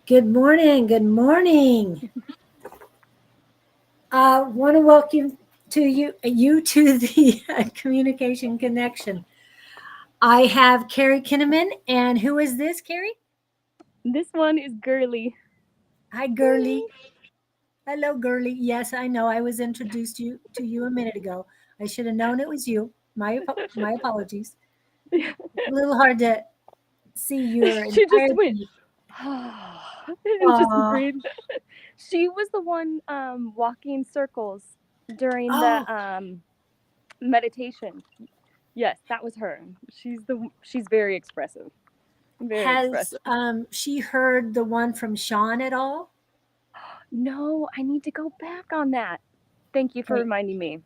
Good morning. Good morning. Want to welcome you to the communication connection. I have Kari Kinnaman, and who is this, Kari? This one is girly. Hi, girly. Hello, girly. Yes, I know. I was introduced to you a minute ago. I should have known it was you. My apologies. It's a little hard to see your She just entire went face. and just Aw. breathed. She was the one walking circles during the Oh, meditation. Yes, that was her. She's very expressive. Very has expressive. she heard the one from Sean at all? No, I need to go back on that. Thank you for Okay. reminding me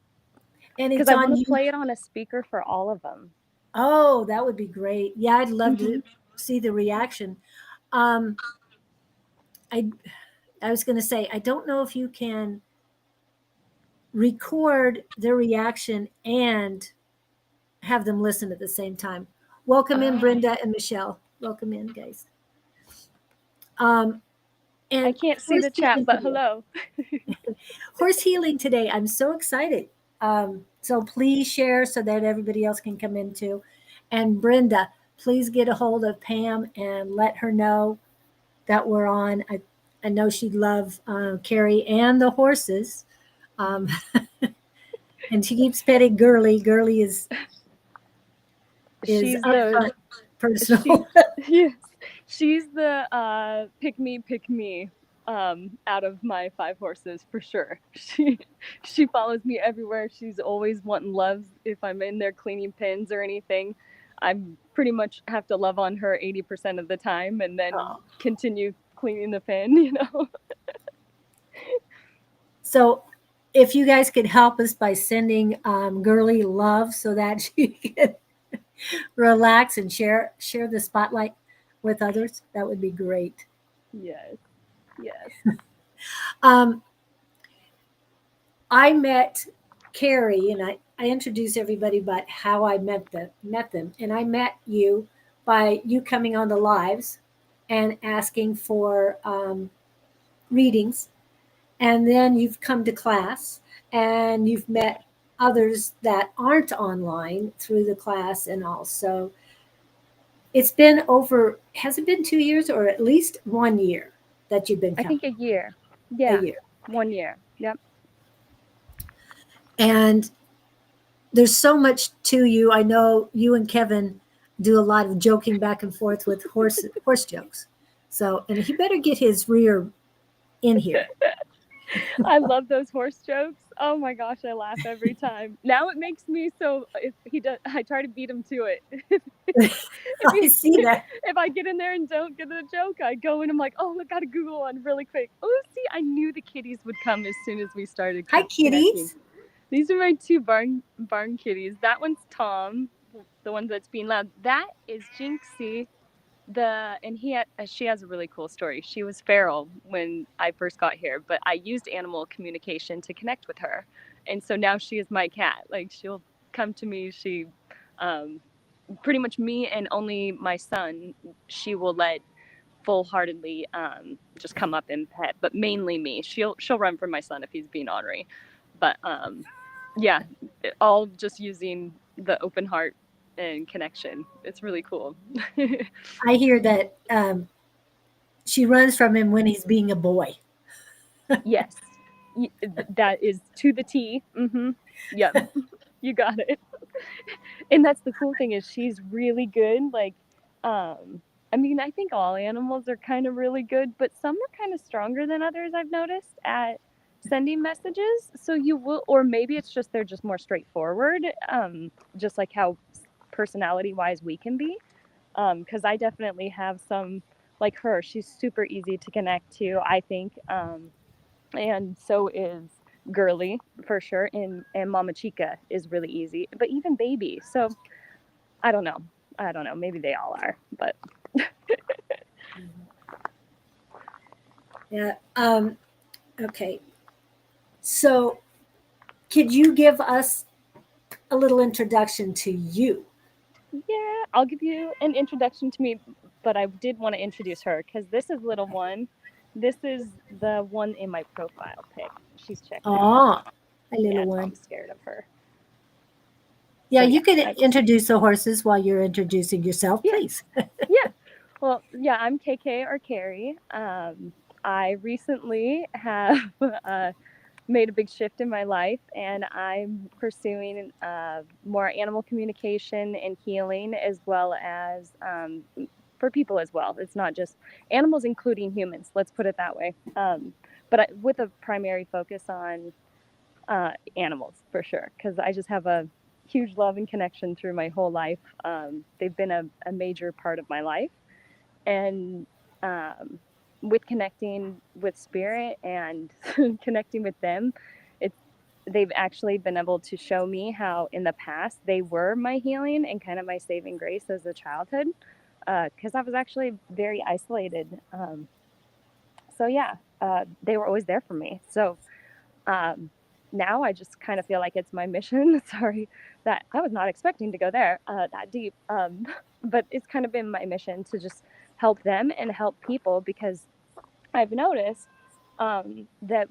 And because it's I on want to you. play it on a speaker for all of them. Oh, that would be great. Yeah, I'd love Hmm. to see the reaction. Um, I I was going to say I don't know if you can record their reaction and have them listen at the same time. Welcome in, Oh, Brenda and Michelle. Welcome in, guys. Um, I and can't see horse the chat, healing but today. hello. Horse healing today. I'm so excited. So please share so that everybody else can come in too. And Brenda, please get a hold of Pam and let her know that we're on. I know she'd love Carrie and the horses. Um, and she keeps petting Girly. Girly is She's the upfront, she personal. yes, she's the pick me out of my five horses for sure. She follows me everywhere. She's always wanting loves if I'm in there cleaning pins or anything. I pretty much have to love on her 80% of the time and then Oh. continue cleaning the pin. So if you guys could help us by sending Girly love so that she can relax and share the spotlight with others, that would be great. Yes. Yes. Um, I met Carrie, and I introduced everybody about how I met them, and I met you by you coming on the lives and asking for readings, and then you've come to class and you've met others that aren't online through the class, and also it's been over. Has it been 2 years or at least 1 year that you've been I coming? think a year. A Yeah. year, 1 year. Yep. and there's so much to you. I know you and Kevin do a lot of joking back and forth with horse jokes. So, and he better get his rear in here. I love those horse jokes. Oh my gosh, I laugh every time. Now it makes me so if he does, I try to beat him to it. if I he see that. if I get in there and don't get the joke, I go and I'm like, oh, I gotta Google one really quick. Oh, see, I knew the kitties would come as soon as we started Hi, connecting. kitties. These are my two barn kitties. That one's Tom, the one that's being loud. That is Jinxie, the and she has a really cool story. She was feral when I first got here, but I used animal communication to connect with her, and so now she is my cat. Like she'll come to me. She um pretty much me and only my son she will let full-heartedly just come up and pet, but mainly me. She'll run from my son if he's being ornery, but yeah, all just using the open heart and connection. It's really cool. I hear that she runs from him when he's being a boy. Yes, that is to the T. Yep, you got it. And that's the cool thing is she's really good. Like, I mean, I think all animals are kind of really good, but some are kind of stronger than others. I've noticed at sending messages. So you will, or maybe it's just they're just more straightforward. Just like how personality wise we can be. Because I definitely have some like her. She's super easy to connect to. I think. And so is Girly for sure, and Mama Chica is really easy, but even Baby. So I don't know. I don't know. Maybe they all are, but Yeah. Okay. So, could you give us a little introduction to you? yeah, I'll give you an introduction to me. but I did want to introduce her because this is little one. This is the one in my profile pic. She's checked out. Oh, a little Yeah, one. Tom's scared of her. Yeah, So you yeah, could introduce the horses while you're introducing yourself, yeah, please. yeah. Well, yeah, I'm KK or Kari. I recently have made a big shift in my life, and I'm pursuing more animal communication and healing, as well as for people as well. It's not just animals, including humans. Let's put it that way. But with a primary focus on animals for sure, because I just have a huge love and connection through my whole life. They've been a major part of my life, and um, with connecting with spirit and connecting with them, it's they've actually been able to show me how in the past they were my healing and kind of my saving grace as a childhood, because I was actually very isolated. So yeah, they were always there for me. So um, now I just kind of feel like it's my mission. Sorry that I was not expecting to go there that deep, but it's kind of been my mission to just help them and help people, because I've noticed that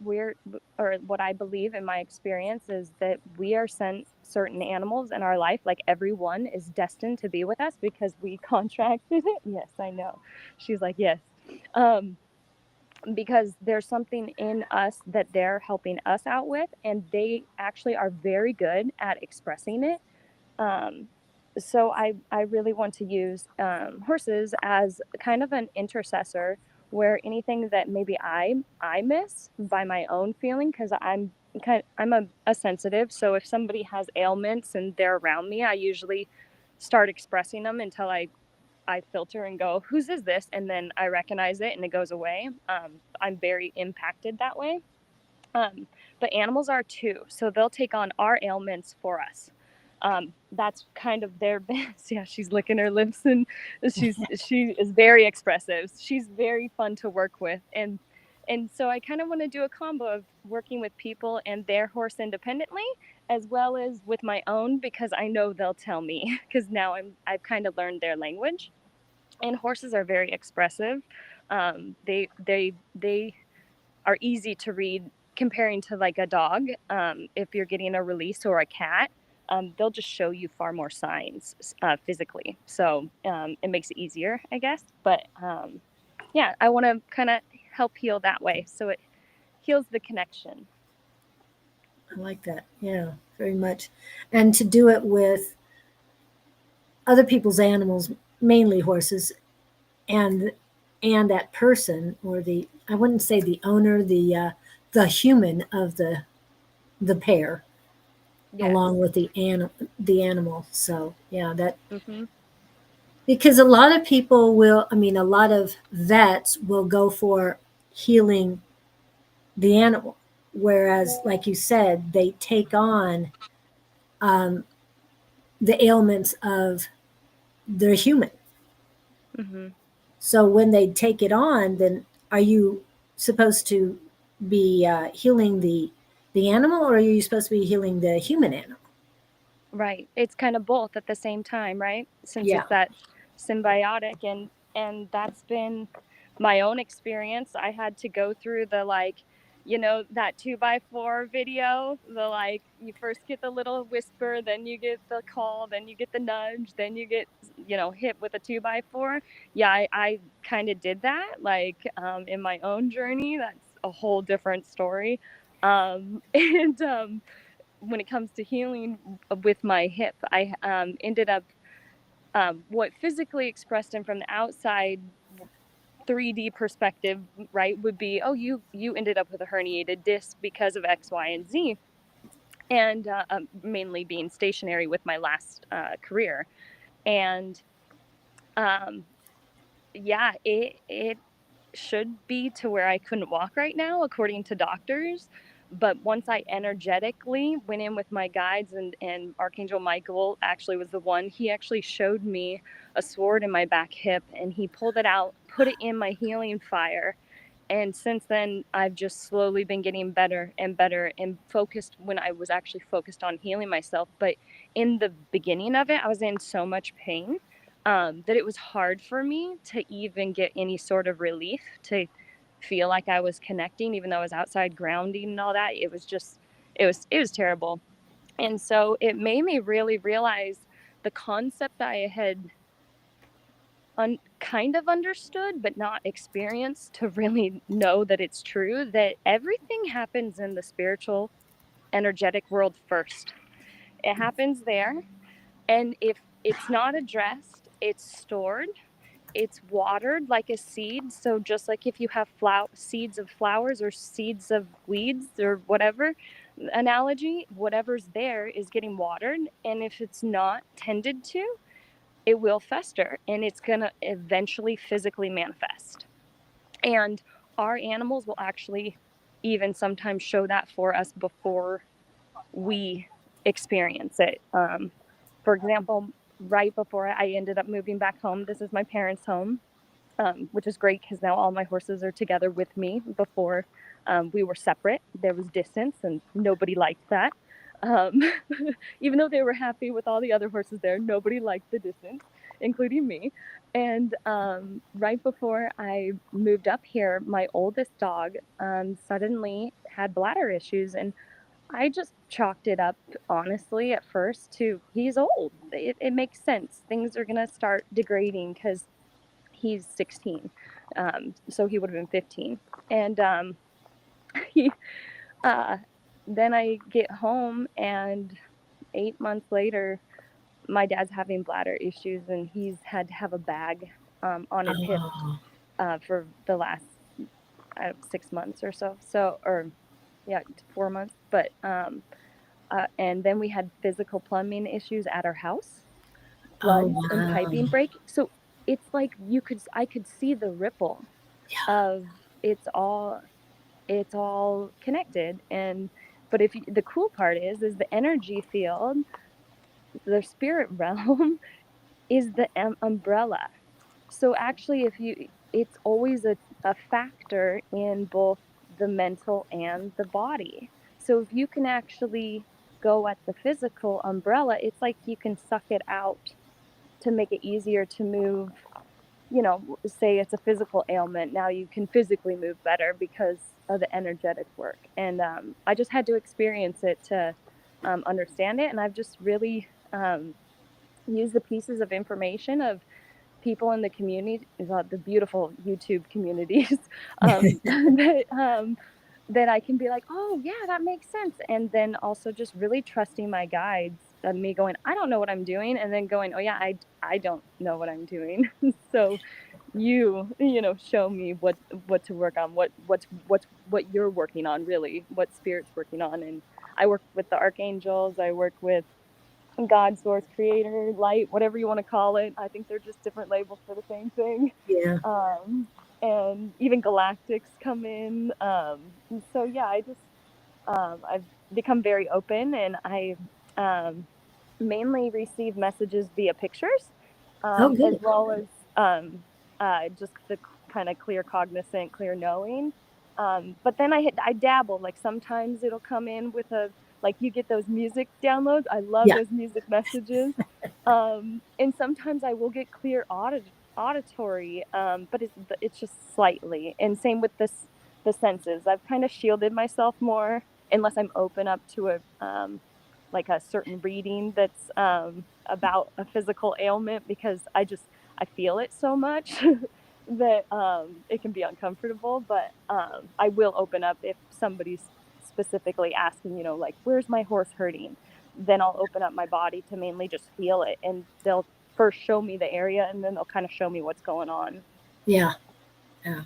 or what I believe in my experience is that we are sent certain animals in our life, like everyone is destined to be with us because we contracted it. Yes, I know. She's like, yes. Um, because there's something in us that they're helping us out with, and they actually are very good at expressing it. Um, so I really want to use horses as kind of an intercessor, where anything that maybe I miss by my own feeling, because I'm a sensitive. So if somebody has ailments and they're around me, I usually start expressing them until I filter and go, whose is this? And then I recognize it and it goes away. I'm very impacted that way. Um, but animals are too. So they'll take on our ailments for us. That's kind of their best. Yeah, she's licking her lips, and she is very expressive. She's very fun to work with. And so I kind of want to do a combo of working with people and their horse independently, as well as with my own, because I know they'll tell me, because now I've kind of learned their language. And horses are very expressive. They are easy to read comparing to like a dog. If you're getting a release, or a cat, they'll just show you far more signs physically. So it makes it easier, I guess. But yeah, I want to kind of help heal that way, so it heals the connection. I like that. Yeah, very much. And to do it with other people's animals, mainly horses, and and that person, or the, I wouldn't say the owner, the human of the pair, Yes. along with the animal. So yeah, that, Mm-hmm. because a lot of people will, I mean, a lot of vets will go for healing the animal, whereas, like you said, they take on um, the ailments of their human. Mm-hmm. So when they take it on, then are you supposed to be healing the animal, or are you supposed to be healing the human animal? Right. It's kind of both at the same time, right? Since Yeah. it's that symbiotic, and that's been my own experience. I had to go through the like, that 2x4 video, the like you first get the little whisper, then you get the call, then you get the nudge, then you get hit with a 2x4. Yeah, I kind of did that like in my own journey. That's a whole different story. And when it comes to healing with my hip, I ended up what physically expressed and from the outside 3D perspective, right, would be, oh, you ended up with a herniated disc because of X, Y, and Z, and mainly being stationary with my last career, and um, yeah, it should be to where I couldn't walk right now, according to doctors. But once I energetically went in with my guides, and Archangel Michael actually was the one, he actually showed me a sword in my back hip, and he pulled it out, put it in my healing fire. And since then, I've just slowly been getting better and better and focused when I was actually focused on healing myself. But in the beginning of it, I was in so much pain. that it was hard for me to even get any sort of relief, to feel like I was connecting, even though I was outside grounding and all that. It was just, it was terrible. And so it made me really realize the concept I had kind of understood but not experienced, to really know that it's true, that everything happens in the spiritual energetic world first. It happens there, and if it's not addressed, it's stored, it's watered like a seed. So just like if you have seeds of flowers or seeds of weeds or whatever analogy, whatever's there is getting watered, and if it's not tended to, it will fester and it's going to eventually physically manifest. And our animals will actually even sometimes show that for us before we experience it. For example, right before I ended up moving back home, this is my parents' home, which is great because now all my horses are together with me. Before, we were separate. There was distance, and nobody liked that. Um, Even though they were happy with all the other horses there, nobody liked the distance, including me. And right before I moved up here, my oldest dog suddenly had bladder issues, and I just chalked it up, honestly, at first to he's old. It makes sense. Things are going to start degrading because he's 16. So he would have been 15. And he, uh, then I get home, and 8 months later, my dad's having bladder issues, and he's had to have a bag on his hip Oh, for the last 6 months or so. So, or yeah, 4 months. But and then we had physical plumbing issues at our house, oh, floods and piping wow. break. So it's like I could see the ripple Yeah. of it's all connected. And but the cool part is the energy field, the spirit realm, is the umbrella. So actually, if you it's always a factor in both the mental and the body. So if you can actually go at the physical umbrella, it's like you can suck it out to make it easier to move. Say it's a physical ailment, now you can physically move better because of the energetic work. And I just had to experience it to understand it. And I've just really used the pieces of information of people in the community, the beautiful YouTube communities, that I can be like, oh yeah, that makes sense. And then also just really trusting my guides, me going, I don't know what I'm doing, and then going, oh yeah, I don't know what I'm doing. So show me what to work on, what you're working on, really, what spirit's working on. And I work with the archangels, I work with God, source, creator, light, whatever you want to call it. I think they're just different labels for the same thing. Yeah. Um, and even galactics come in. So yeah, I've become very open, and I um, mainly receive messages via pictures, Oh, as good. well as just the kind of clear cognizant, clear knowing. But then I dabble. Like sometimes it'll come in with like you get those music downloads. I love Yeah. those music messages. And sometimes I will get clear auditory, but it's just slightly. And same with the senses. I've kind of shielded myself more unless I'm open up to like a certain reading that's about a physical ailment, because I feel it so much that it can be uncomfortable. But I will open up if somebody's specifically asking, like, where's my horse hurting? Then I'll open up my body to mainly just feel it, and they'll first show me the area, and then they'll kind of show me what's going on. Yeah. Yeah.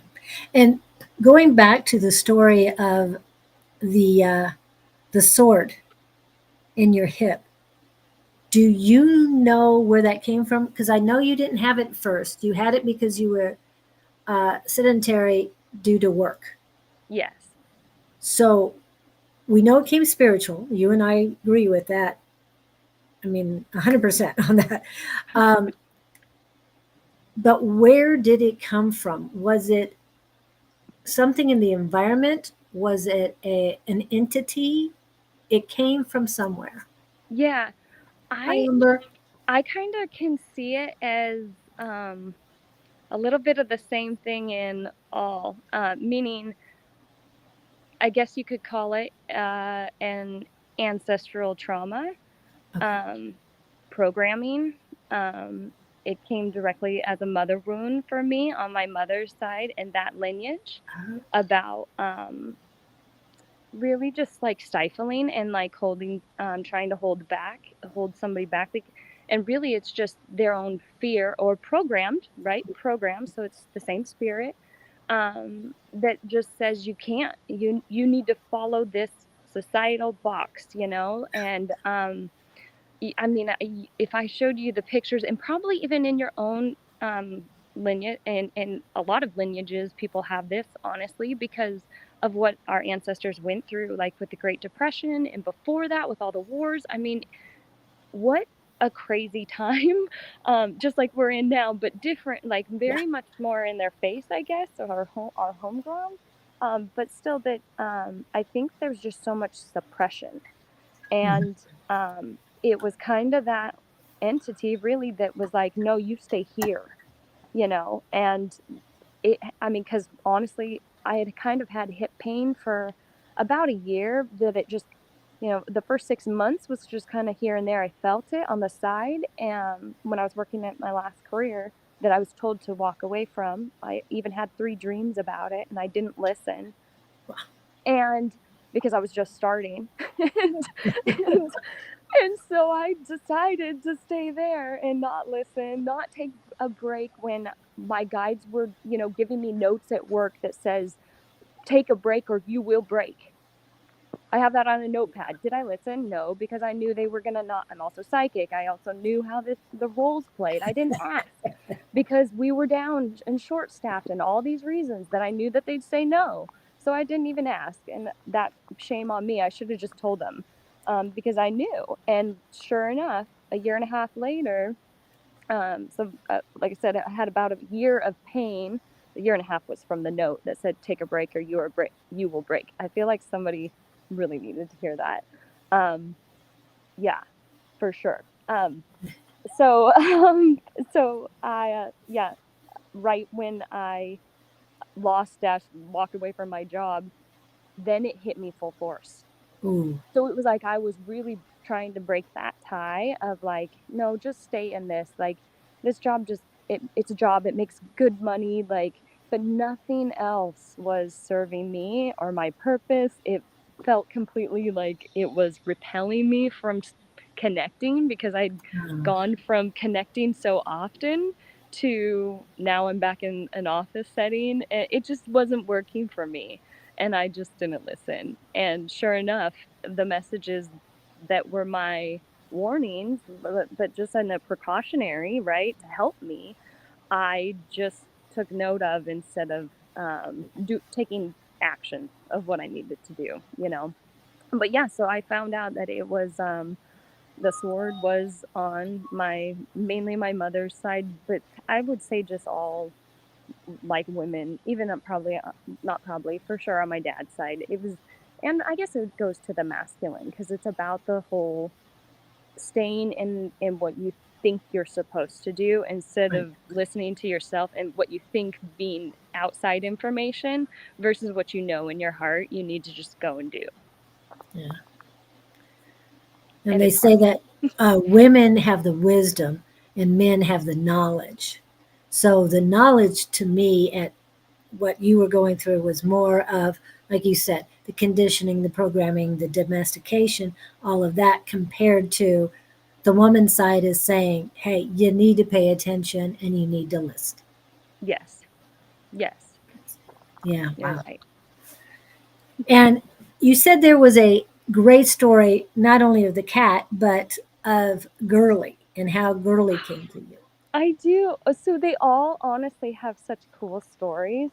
And going back to the story of the uh, the sword in your hip, do you know where that came from? Because I know you didn't have it first. You had it because you were sedentary due to work. Yes. So we know it came spiritual. You and I agree with that. I mean, 100% on that. Um, but where did it come from? Was it something in the environment? Was it an entity? It came from somewhere. Yeah. Hi, I Amber. I kind of can see it as a little bit of the same thing in all, meaning I guess you could call it an ancestral trauma Okay. um, programming. Um, it came directly as a mother wound for me on my mother's side and that lineage about really just like stifling and like holding, trying to hold somebody back. And really, it's just their own fear or programmed, right? Programmed. So it's the same spirit that just says you can't, you need to follow this societal box, and I mean, if I showed you the pictures, and probably even in your own lineage, and a lot of lineages, people have this honestly because of what our ancestors went through, like with the Great Depression and before that, with all the wars. I mean, what a crazy time, just like we're in now, but different, like Yeah. very much more in their face, I guess, or our homegrown. But still, that I think there's just so much suppression Mhm. and it was kind of that entity really that was like, no, you stay here, and I mean, because honestly, I had kind of had hip pain for about a year that it just, the first 6 months was just kind of here and there. I felt it on the side. And when I was working at my last career that I was told to walk away from, I even had 3 dreams about it and I didn't listen. And because I was just starting. and, and so I decided to stay there and not listen, not take a break when my guides were, giving me notes at work that says, take a break or you will break. I have that on a notepad. Did I listen? No, because I knew they were going to not. I'm also psychic. I also knew how the roles played. I didn't ask because we were down and short staffed and all these reasons that I knew that they'd say no. So I didn't even ask. And that shame on me. I should have just told them because I knew. And sure enough, a year and a half later, like I said, I had about a year of pain. A year and a half was from the note that said, take a break or you will break. I feel like somebody really needed to hear that. Yeah, for sure. So, yeah, right when I walked away from my job, then it hit me full force. Ooh. So it was like I was really trying to break that tie of like, no, just stay in this. Like this job it's a job, it makes good money, like, but nothing else was serving me or my purpose. It felt completely like it was repelling me from connecting because I'd Mm. gone from connecting so often to now I'm back in an office setting. It just wasn't working for me and I just didn't listen. And sure enough, the messages that were my warnings, but just in a precautionary, right, to help me, I just took note of instead of taking action of what I needed to do. But yeah, so I found out that it was the sword was on mainly my mother's side, but I would say just all like women, even probably not probably for sure on my dad's side. It was, and I guess it goes to the masculine because it's about the whole staying in what you think you're supposed to do instead Right. of listening to yourself and what you think being outside information versus what you know in your heart you need to just go and do. Yeah. And And they it's say hard. that women have the wisdom and men have the knowledge. So the knowledge to me at what you were going through was more of, like you said, the conditioning, the programming, the domestication, all of that compared to the woman's side is saying, hey, you need to pay attention and you need to listen. Yes. Yes. Yeah, You're wow. right. And you said there was a great story, not only of the cat, but of Girly and how Girly came to you. I do. So they all honestly have such cool stories.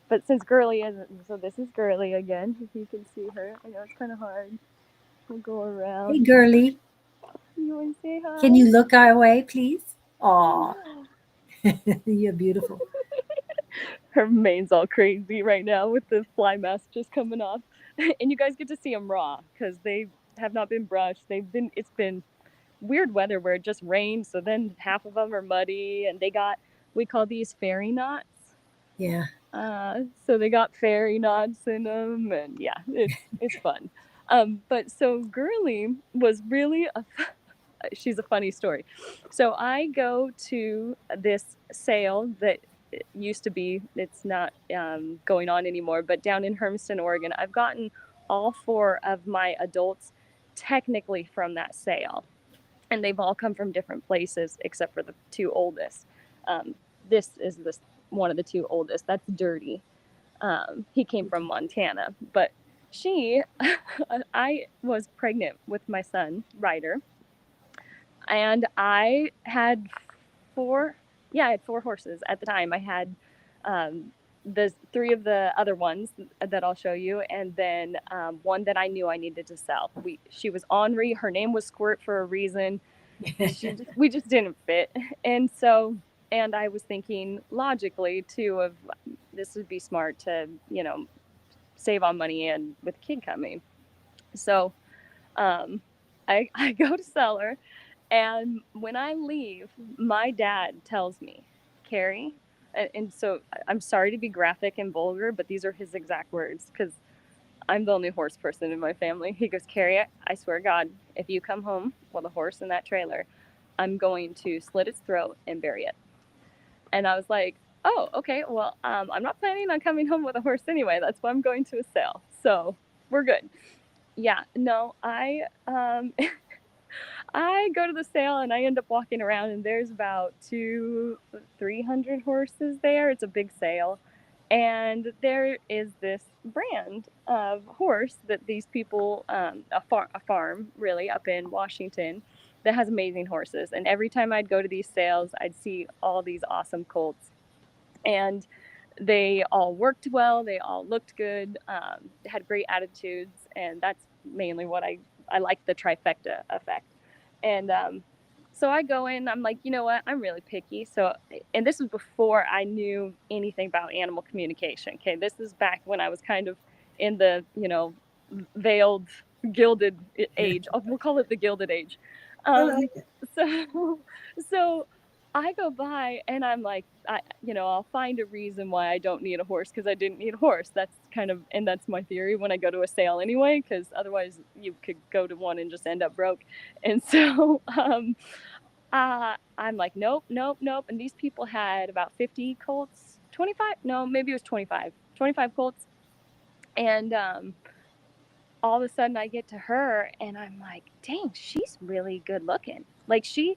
But since Girly isn't, so this is Girly again. If you can see her, I know it's kind of hard. We'll go Hey, around. Girly, You want to say can hi? you look our way, please? I Aw, know. you're beautiful. Her mane's all crazy right now with the fly mask just coming off, and you guys get to see them raw because they have not been brushed. It's been weird weather where it just rained, so then half of them are muddy, and we call these fairy knots. Yeah. So they got fairy knots in them, and yeah, it's fun. But so Girly was really she's a funny story. So I go to this sale that used to be, it's not going on anymore, but down in Hermiston, Oregon. I've gotten all 4 of my adults technically from that sale, and they've all come from different places except for the 2 oldest. This is this one of the 2 oldest. That's Dirty. He came from Montana, but I was pregnant with my son, Ryder, and I had 4, I had 4 horses at the time. I had the 3 of the other ones that I'll show you, and then one that I knew I needed to sell. She was ornery. Her name was Squirt for a reason. We just didn't fit, and so, and I was thinking logically too of this would be smart to save on money and with a kid coming. So I go to sell her, and when I leave, my dad tells me, Kari, and so I'm sorry to be graphic and vulgar, but these are his exact words because I'm the only horse person in my family. He goes, Kari, I swear to God, if you come home with a horse in that trailer, I'm going to slit its throat and bury it. And I was like, oh, okay, well, I'm not planning on coming home with a horse anyway. That's why I'm going to a sale. So we're good. Yeah, no, I go to the sale and I end up walking around, and there's about 300 horses there. It's a big sale. And there is this brand of horse that these people, a farm really up in Washington, that has amazing horses. And every time I'd go to these sales, I'd see all these awesome colts. And they all worked well. They all looked good. Had great attitudes. And that's mainly what I like, the trifecta effect. And so I go in, I'm like, you know what? I'm really picky. So, and this was before I knew anything about animal communication. Okay. This is back when I was kind of in the, veiled, gilded age. We'll call it the gilded age. I like it. So, so I go by and I'm like, I'll find a reason why I don't need a horse because I didn't need a horse. That's kind of, and that's my theory when I go to a sale anyway, because otherwise you could go to one and just end up broke. And so I'm like, nope, nope, nope. And these people had about 50 colts, 25, no, maybe it was 25 colts. And all of a sudden I get to her and I'm like, dang, she's really good looking. Like you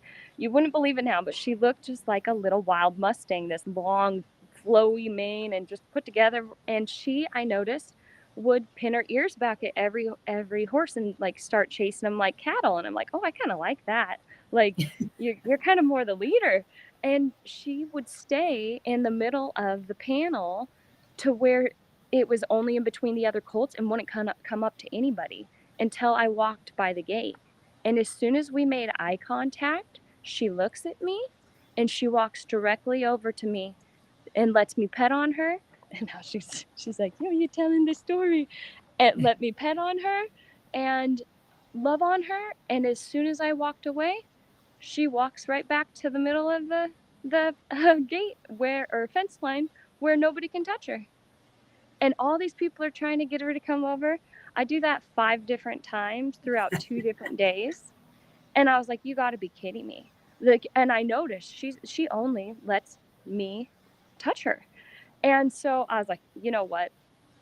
wouldn't believe it now, but she looked just like a little wild Mustang, this long, flowy mane and just put together. And I noticed, would pin her ears back at every horse and like start chasing them like cattle. And I'm like, oh, I kind of like that. Like you're kind of more the leader. And she would stay in the middle of the panel to where it was only in between the other colts and wouldn't come up to anybody until I walked by the gate. And as soon as we made eye contact, she looks at me and she walks directly over to me and lets me pet on her. And now she's like, yo, you telling the story. And let me pet on her and love on her. And as soon as I walked away, she walks right back to the middle of the gate or fence line where nobody can touch her. And all these people are trying to get her to come over. I do that 5 different times throughout 2 different days. And I was like, you got to be kidding me. Like, and I noticed she only lets me touch her. And so I was like, you know what?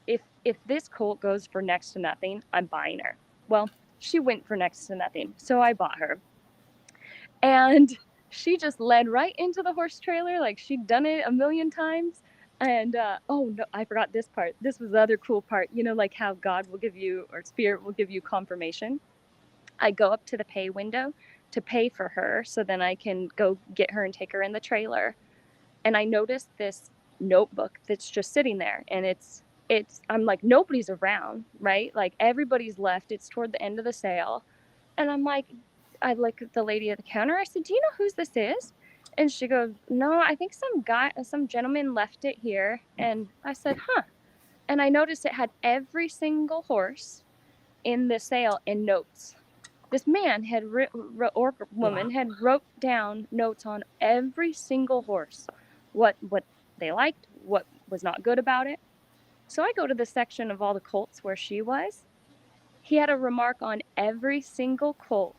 If this colt goes for next to nothing, I'm buying her. Well, she went for next to nothing. So I bought her. And she just led right into the horse trailer like she'd done it a million times. And oh no, I forgot this part. This was the other cool part. Like how God will give you, or Spirit will give you confirmation. I go up to the pay window to pay for her so then I can go get her and take her in the trailer. And I noticed this notebook that's just sitting there, and I'm like, nobody's around, right? Like everybody's left. It's toward the end of the sale. And I'm like, I look at the lady at the counter. I said, do you know whose this is? And she goes, no, I think some gentleman left it here. And I said, huh. And I noticed it had every single horse in the sale in notes. this man had or woman had wrote down notes on every single horse, what they liked, what was not good about it. So I go to the section of all the colts where she was. He had a remark on every single colt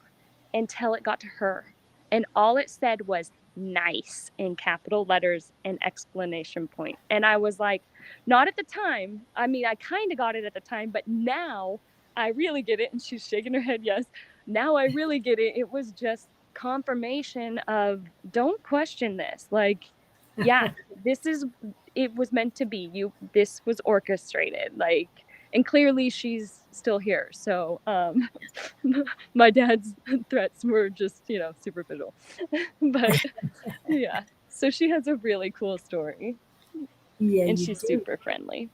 until it got to her. And all it said was nice in capital letters and exclamation point. And I was like, not at the time. I mean, I kind of got it at the time, but now I really get it. And she's shaking her head, yes. Now I really get it. It was just confirmation of don't question this. Like, yeah, it was meant to be. This was orchestrated. Like, and clearly she's still here. So my dad's threats were just, superficial. But yeah, so she has a really cool story. Yeah, and you she's do. super friendly.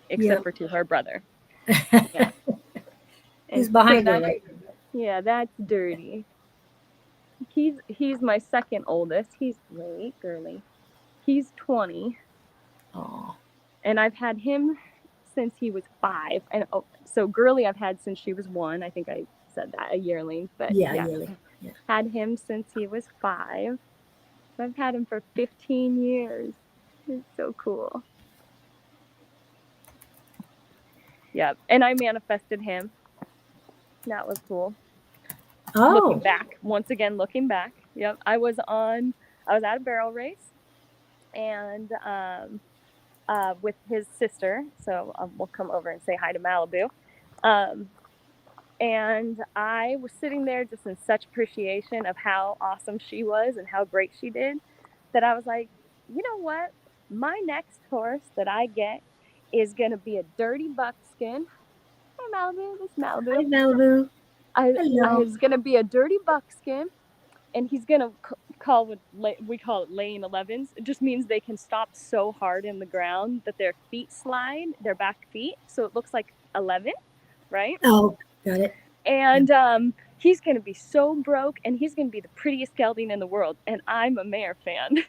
Except for to her brother. Yeah. Who's behind her, right? Yeah, that's Dirty. He's my second oldest. He's girly. He's 20. Oh. And I've had him since he was 5. And so Girly I've had since she was 1. I think I said that, a yearling. But yearling. Yeah. Had him since he was 5. So I've had him for 15 years. It's so cool. Yep. And I manifested him. That was cool. Oh. Looking back. Yep. I was at a barrel race and with his sister. So we'll come over and say hi to Malibu. And I was sitting there just in such appreciation of how awesome she was and how great she did, that I was like, you know what? My next horse that I get is going to be a dirty buckskin. Hi, Malibu. This is Malibu. Hi, Malibu. It's going to be a dirty buckskin, and he's going to we call it laying 11s. It just means they can stop so hard in the ground that their feet slide, their back feet, so it looks like 11, right? Oh, got it. And he's going to be so broke, and he's going to be the prettiest gelding in the world, and I'm a mare fan.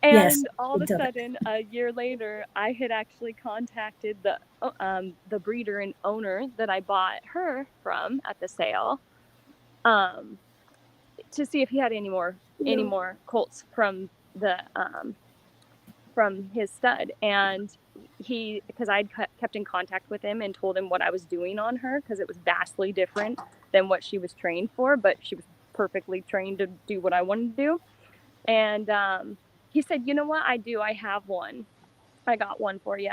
And yes, all of a sudden, a year later, I had actually contacted the breeder and owner that I bought her from at the sale, to see if he had any more colts from his stud. And because I'd kept in contact with him and told him what I was doing on her, because it was vastly different than what she was trained for, but she was perfectly trained to do what I wanted to do. And he said, you know what, I have one. I got one for you.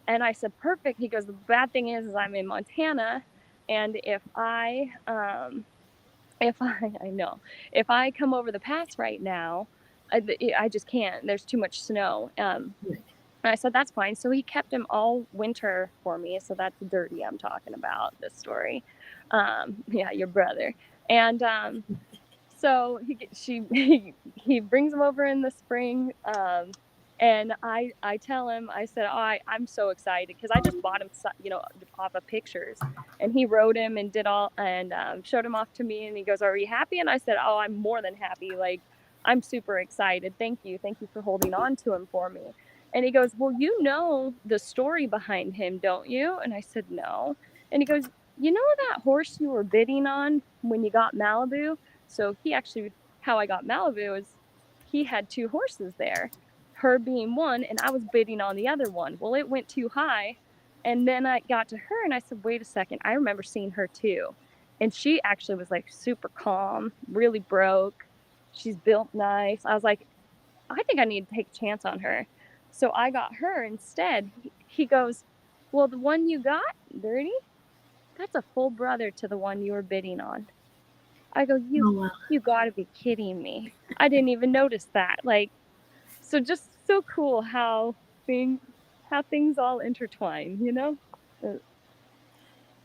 And I said, perfect. He goes, the bad thing is I'm in Montana, and if I come over the pass right now, I just can't. There's too much snow. And I said, that's fine. So he kept him all winter for me. So that's Dirty I'm talking about, this story. Yeah, your brother. And so he brings him over in the spring. And I tell him, I said, I'm so excited, because I just bought him, off of pictures, and he rode him and did all, and showed him off to me, and he goes, are you happy? And I said, oh, I'm more than happy. Like, I'm super excited. Thank you for holding on to him for me. And he goes, well, you know the story behind him, don't you? And I said, no. And he goes, you know that horse you were bidding on when you got Malibu? So how I got Malibu is he had 2 horses there, her being one, and I was bidding on the other one. Well, it went too high, and then I got to her, and I said, wait a second, I remember seeing her too. And she actually was like super calm, really broke. She's built nice. I was like, I think I need to take a chance on her. So I got her instead. He goes, well, the one you got, Dirty, that's a full brother to the one you were bidding on. I go, you gotta be kidding me. I didn't even notice that. Like, so just so cool how things all intertwine, you know?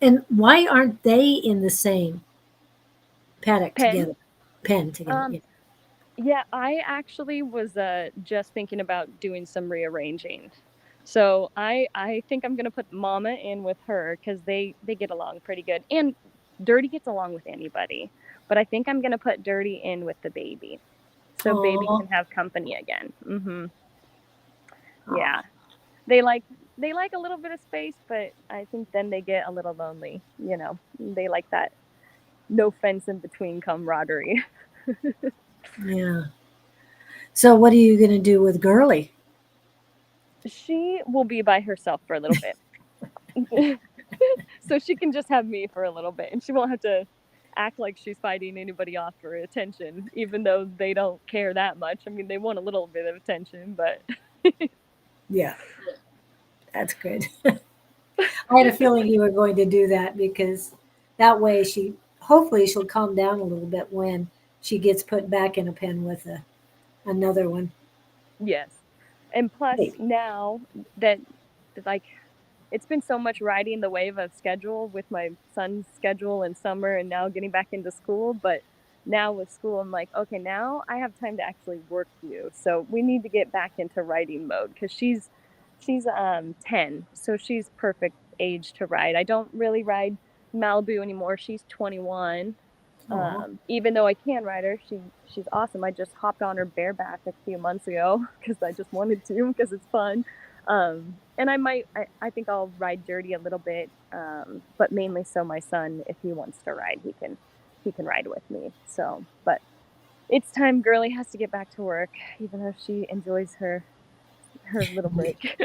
And why aren't they in the same paddock together? Pen together. Yeah, I actually was just thinking about doing some rearranging. So I think I'm gonna put Mama in with her, because they get along pretty good, and Dirty gets along with anybody. But I think I'm gonna put Dirty in with the baby, so baby can have company again. Yeah, they like they like a little bit of space, but I think then they get a little lonely. They like that no fence in between camaraderie. Yeah. So what are you going to do with Girly? She will be by herself for a little bit. So she can just have me for a little bit, and she won't have to act like she's fighting anybody off for attention, even though they don't care that much. I mean, they want a little bit of attention, but Yeah, that's good. I had a feeling you were going to do that because that way hopefully she'll calm down a little bit when she gets put back in a pen with another one. yes. And plus, Maybe. now that, like, it's been so much riding the wave of schedule with my son's schedule in summer and now getting back into school. But now with school, I'm like, okay, now I have time to actually work you. So we need to get back into writing mode because she's 10, so she's perfect age to ride. I don't really ride Malibu anymore. She's 21. Oh, Even though I can ride her, she's awesome. I just hopped on her bareback a few months ago because I just wanted to because it's fun. And I think I'll ride Dirty a little bit, but mainly so my son, if he wants to ride, he can ride with me. So, but it's time. Girly has to get back to work, even though she enjoys her little break.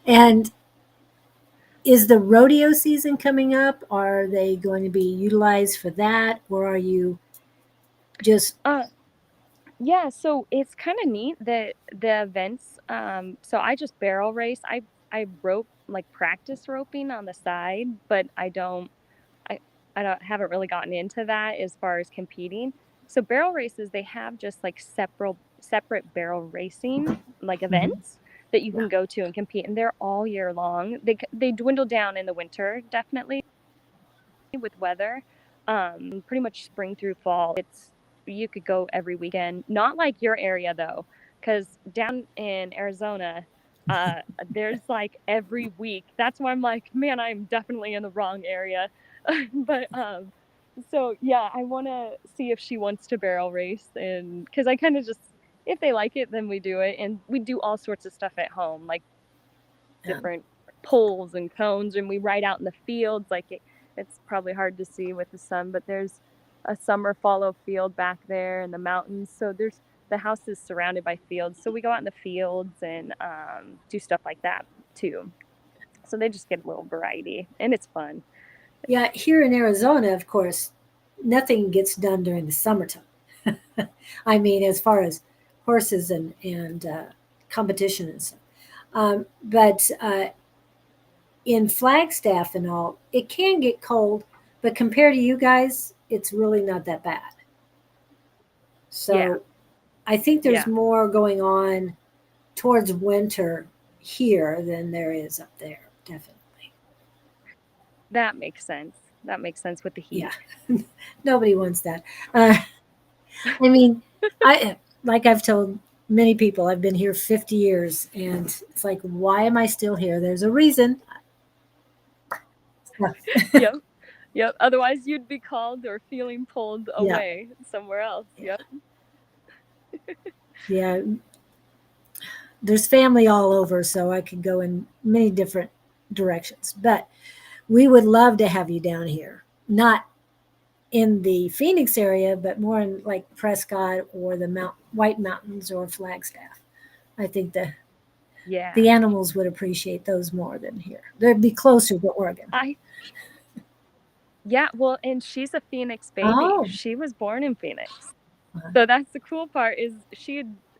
and is the rodeo season coming up? Are they going to be utilized for that, or are you just uh, Yeah, so it's kind of neat that the events. So I just barrel race. I rope, like, practice roping on the side, but I I don't haven't really gotten into that as far as competing. So barrel races, they have just like separate barrel racing like Mhm. events that you Yeah. can go to and compete, and they're all year long. They dwindle down in the winter, definitely, with weather. Pretty much spring through fall. It's You could go every weekend. Not like your area though, because down in Arizona, uh, there's like every week. That's why I'm like, man, I'm definitely in the wrong area. But so yeah, I want to see if she wants to barrel race, and because I kind of just, if they like it, then we do it, and we do all sorts of stuff at home, like Yeah. different poles and cones, and we ride out in the fields. Like, it's probably hard to see with the sun, but there's a summer fallow field back there in the mountains. So the house is surrounded by fields, so we go out in the fields and do stuff like that too. So they just get a little variety, and it's fun. Yeah, here in Arizona, of course, nothing gets done during the summertime. I mean, as far as horses and competition and stuff. But in Flagstaff and all, it can get cold, but compared to you guys, it's really not that bad. Yeah, So I think there's yeah, more going on towards winter here than there is up there, definitely. that makes sense. That makes sense with the Yeah, heat. nobody wants that. Uh, I mean, I like I've told many people I've been here 50 years, and it's like, why am I still here? There's a reason. Yep, yep. Otherwise, you'd be called or feeling pulled Yeah, away somewhere else. Yep. yeah. There's family all over, so I could go in many different directions. But we would love to have you down here, not in the Phoenix area, but more in like Prescott or the White Mountains or Flagstaff. I think the Yeah. animals would appreciate those more than here. They'd be closer to Oregon. I Yeah, well, and she's a Phoenix baby. Oh, She was born in Phoenix. uh, So that's the cool part, is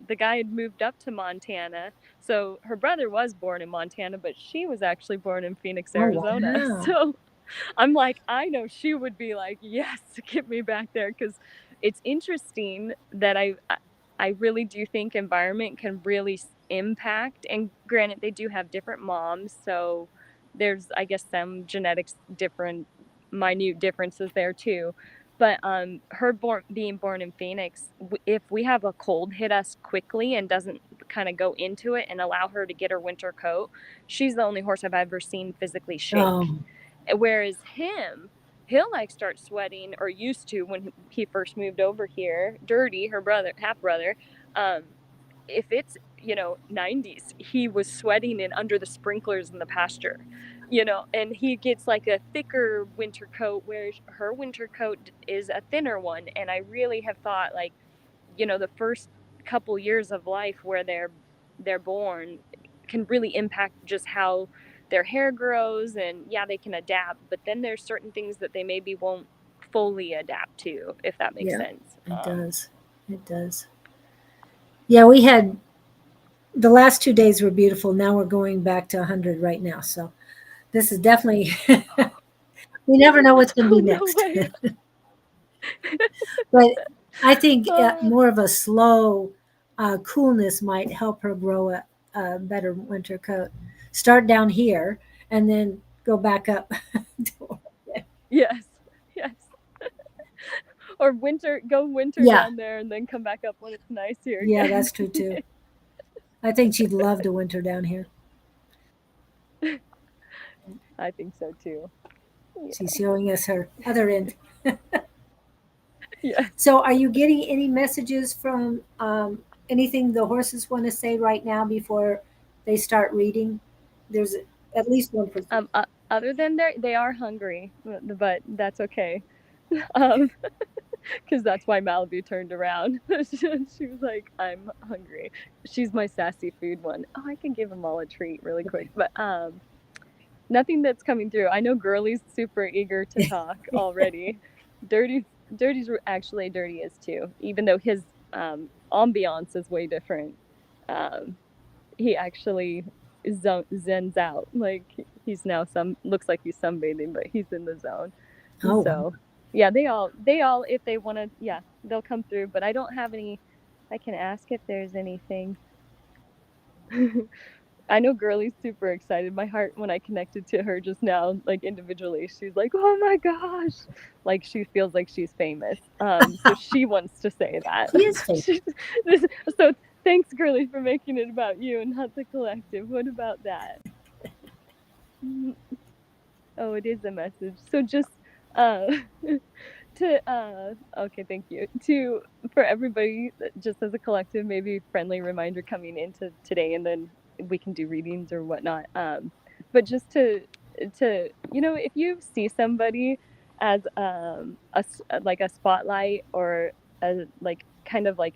the guy had moved up to Montana. So her brother was born in Montana, but she was actually born in Phoenix, oh Arizona. wow. So I'm like, I know she would be like, yes, get me back there, because it's interesting that I really do think environment can really impact. And granted, they do have different moms, so there's, I guess, some genetics different, minute differences there too. But her being born in Phoenix, if we have a cold hit us quickly and doesn't kind of go into it and allow her to get her winter coat, she's the only horse I've ever seen physically shake. Oh, Whereas he'll like start sweating, or used to when he first moved over here. Dirty, her brother, half brother, if it's 90s, he was sweating in under the sprinklers in the pasture, and he gets like a thicker winter coat, where her winter coat is a thinner one. And I really have thought, like, the first couple years of life where they're born can really impact just how their hair grows. And yeah, they can adapt, but then there's certain things that they maybe won't fully adapt to, if that makes Yeah, sense. it does. It does. Yeah, we had the last 2 days were beautiful. Now we're going back to 100 right now. So this is definitely, we never know what's going to Oh, be no next. way. But I think Oh, more of a slow coolness might help her grow a better winter coat. Start down here and then go back up. yes, yes. Or go winter Yeah, down there and then come back up when it's nice here yeah, again. that's true too. I think she'd love to winter down here. I think so too. She's showing us her other end. Yes. So, are you getting any messages from anything the horses want to say right now before they start reading? There's at least one person. Other than they are hungry, but that's okay. Um, because that's why Malibu turned around. She was like, "I'm hungry." She's my sassy food one. Oh, I can give them all a treat really quick, but nothing that's coming through. I know Girly's super eager to talk already. Dirty's actually Dirty is too, even though his ambiance is way different. Um, he actually zens out. Like, he's now looks like he's sunbathing, but he's in the zone. Oh, wow. So yeah, they all if they want to, yeah, they'll come through. But I don't have any. I can ask if there's anything. I know Girly's super excited. My heart, when I connected to her just now, like individually, she's like, "Oh my gosh!" Like, she feels like she's famous. So she wants to say that. He is famous. So thanks, Girly, for making it about you and not the collective. What about that? Oh, it is a message. So just uh okay, thank you. For everybody, just as a collective, maybe friendly reminder coming into today, and then we can do readings or whatnot. But just to if you see somebody as like a spotlight, or a, like, kind of like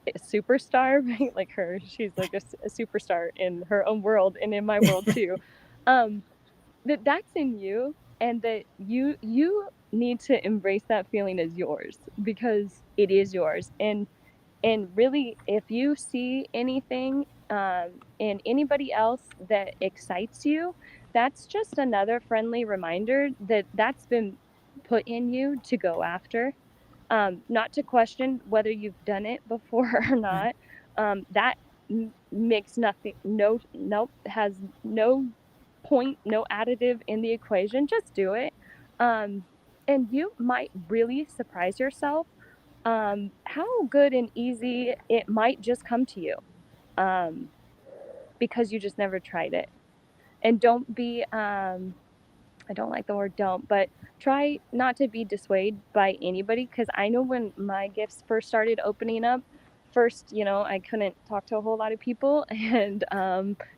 a superstar, right? Like her, she's like a superstar in her own world and in my world too. um that's in you, and that you need to embrace that feeling as yours, because it is yours. And really, if you see anything in anybody else that excites you, that's just another friendly reminder that that's been put in you to go after. Not to question whether you've done it before or not. That makes nothing, no, nope, has no point, no additive in the equation. Just do it. Um, and you might really surprise yourself how good and easy it might just come to you, um, because you just never tried it. And don't be, I don't like the word don't, but try not to be dissuaded by anybody. Because I know when my gifts first started opening up, first, I couldn't talk to a whole lot of people. And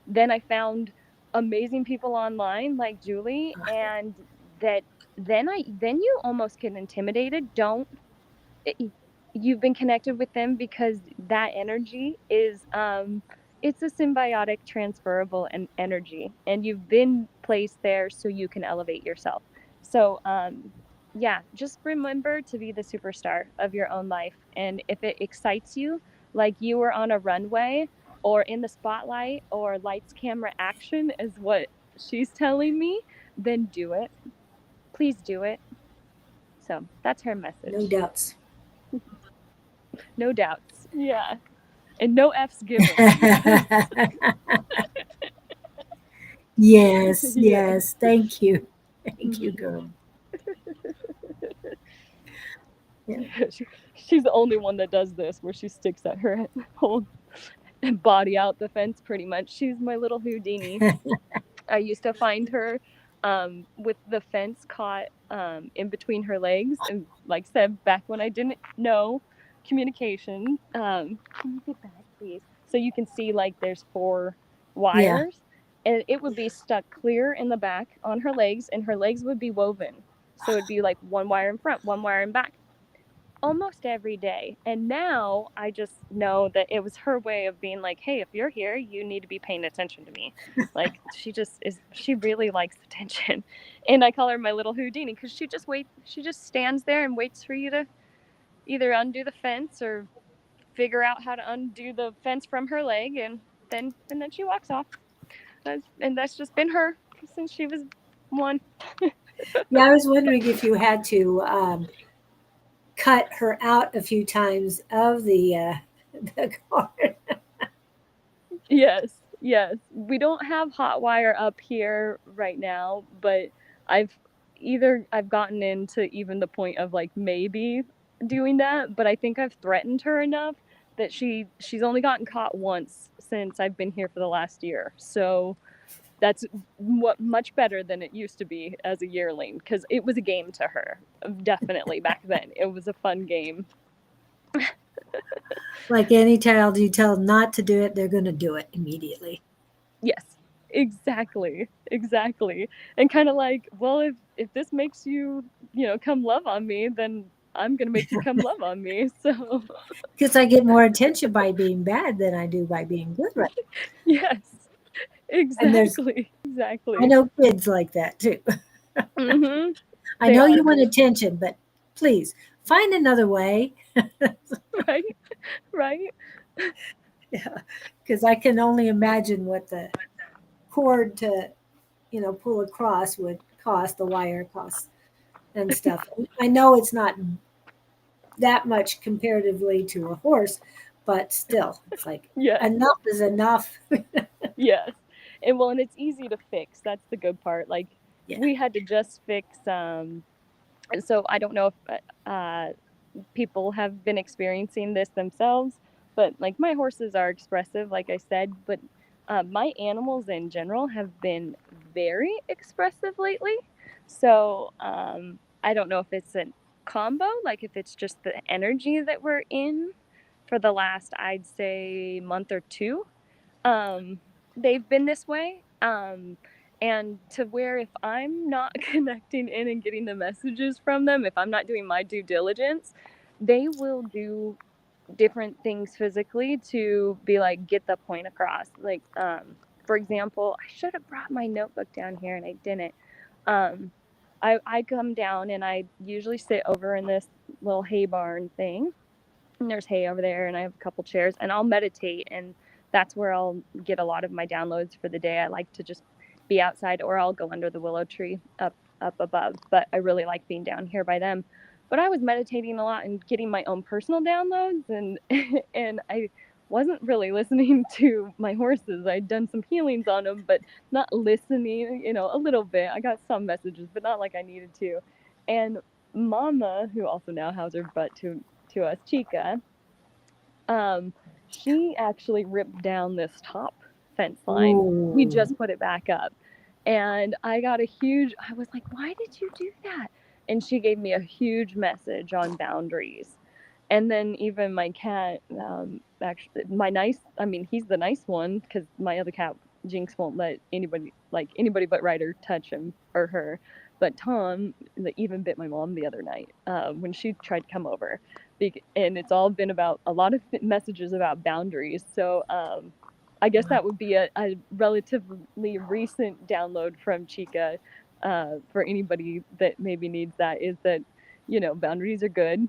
then I found amazing people online like Julie, and that then you almost get intimidated. Don't You've been connected with them because that energy is it's a symbiotic transferable and energy, and you've been placed there so you can elevate yourself. So yeah, just remember to be the superstar of your own life. And if it excites you, like you were on a runway or in the spotlight or lights camera action is what she's telling me, then do it. Please do it. So that's her No message. doubts. No doubts. Yeah. And no F's given. Yes, Yes. yes. Thank you. Thank you, girl. Yeah. She's the only one that does this, where she sticks at her whole body out the fence pretty much. She's my little Houdini. I used to find her with the fence caught in between her legs. And like said, back when I didn't know communication, can you get back, please? So you can see like there's 4 Yeah. wires, and it would be stuck clear in the back on her legs, and her legs would be woven. So it'd be like 1 wire in front, 1 wire in back, almost every day. And now I just know that it was her way of being like, hey, if you're here, you need to be paying attention to me. Like, she really likes attention. And I call her my little Houdini, because she just stands there and waits for you to either undo the fence or figure out how to undo the fence from her leg, and then she walks off. That's just been her since she was 1. Yeah, I was wondering if you had to cut her out a few times of the the car. Yes, yes. We don't have hot wire up here right now, but I've I've gotten into even the point of like maybe doing that, but I think I've threatened her enough that she's only gotten caught once since I've been here for the last year. So that's what much better than it used to be as a yearling, because it was a game to her. Definitely back then. It was a fun game. Like any child you tell not to do it, they're going to do it immediately. Yes, exactly, exactly. And kind of like, well, if this makes you, come love on me, then I'm gonna make you come love on me. So Because I get more attention by being bad than I do by being good, right? yes, And exactly, I exactly. know kids like that too. Mhm. I They know are you want attention, but please find another way. right, right. Yeah, because I can only imagine what the cord to, pull across would cost, the wire costs and stuff. I know it's not that much comparatively to a horse, but still, it's like Yes, enough is enough. yes. And it's easy to fix. That's the good part. Like Yeah. we had to just fix. So I don't know if people have been experiencing this themselves, but like my horses are expressive, like I said, but my animals in general have been very expressive lately. So I don't know if it's a combo, like if it's just the energy that we're in for the last, I'd say, month or 2. um, they've been this way. And to where if I'm not connecting in and getting the messages from them, if I'm not doing my due diligence, they will do different things physically to be like, get the point across. Like, for example, I should have brought my notebook down here and I didn't. Um, I come down and I usually sit over in this little hay barn thing, and there's hay over there, and I have a couple chairs, and I'll meditate, and that's where I'll get a lot of my downloads for the day. I like to just be outside, or I'll go under the willow tree up above, but I really like being down here by them. But I was meditating a lot and getting my own personal downloads, and and I wasn't really listening to my horses. I'd done some healings on them, but not listening, a little bit. I got some messages, but not like I needed to. And Mama, who also now has her butt to us, Chica, um, she actually ripped down this top fence line. We Ooh. just put it back up. And I was like, why did you do that? And she gave me a huge message on boundaries. And then even my cat, actually, he's the nice one, because my other cat, Jinx, won't let anybody but Ryder touch him or her. But Tom even bit my mom the other night when she tried to come over, and it's all been about a lot of messages about boundaries. So I guess Wow. that would be a relatively recent download from Chica, for anybody that maybe needs that, is that boundaries are good.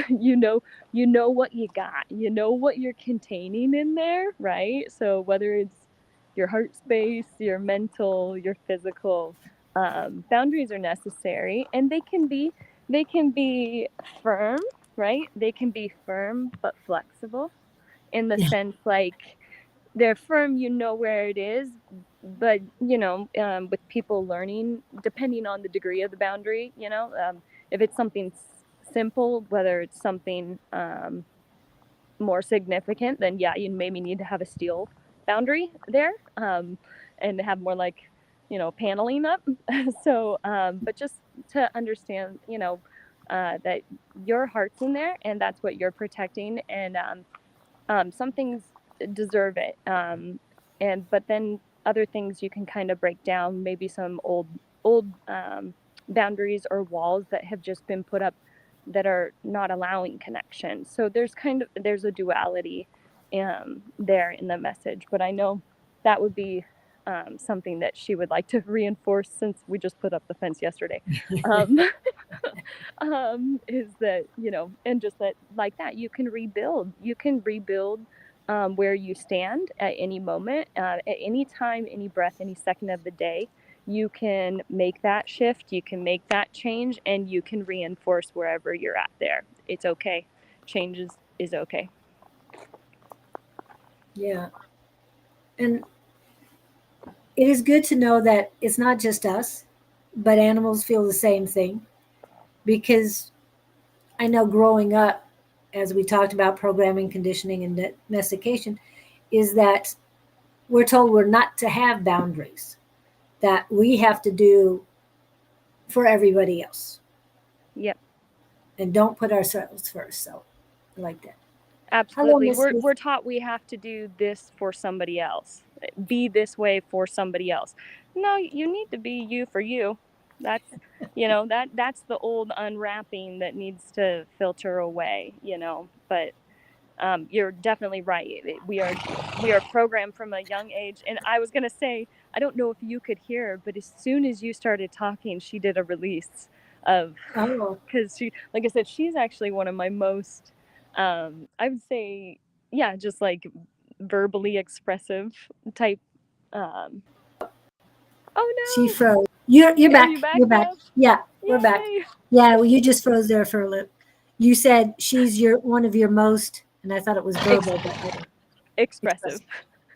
you know what you got, what you're containing in there, right? So whether it's your heart space, your mental, your physical, boundaries are necessary, and they can be firm, right? They can be firm but flexible, in the Yeah. sense like they're firm, where it is, but with people learning, depending on the degree of the boundary, if it's something simple, whether it's something more significant, then yeah, you maybe need to have a steel boundary there, and have more like paneling up. So but just to understand, that your heart's in there, and that's what you're protecting. And some things deserve it. But then other things you can kind of break down, maybe some old boundaries or walls that have just been put up that are not allowing connection. So there's a duality there in the message. But I know that would be something that she would like to reinforce, since we just put up the fence yesterday. Is that, and just that, like that, you can rebuild. Where you stand at any moment, at any time, any breath, any second of the day. You can make that shift, you can make that change, and you can reinforce wherever you're at there. It's okay. Change is okay. Yeah. And it is good to know that it's not just us, but animals feel the same thing. Because I know growing up, as we talked about programming, conditioning, and domestication, is that we're told we're not to have boundaries, that we have to do for everybody else Yep. and don't put ourselves first. So I like that. Absolutely. We're taught we have to do this for somebody else. Be this way for somebody else. No, you need to be you for you. That's that's the old unwrapping that needs to filter away, But you're definitely right. We are programmed from a young age. And I was gonna say, I don't know if you could hear, but as soon as you started talking, she did a release of, because she, like I said, she's actually one of my most, I would say, yeah, just like verbally expressive type. Oh no! She froze. You're Are back. you back You're back. now? Yeah, we're back. Yay! Yeah, well, you just froze there for a little. You said she's one of your most, and I thought it was verbal, but expressive.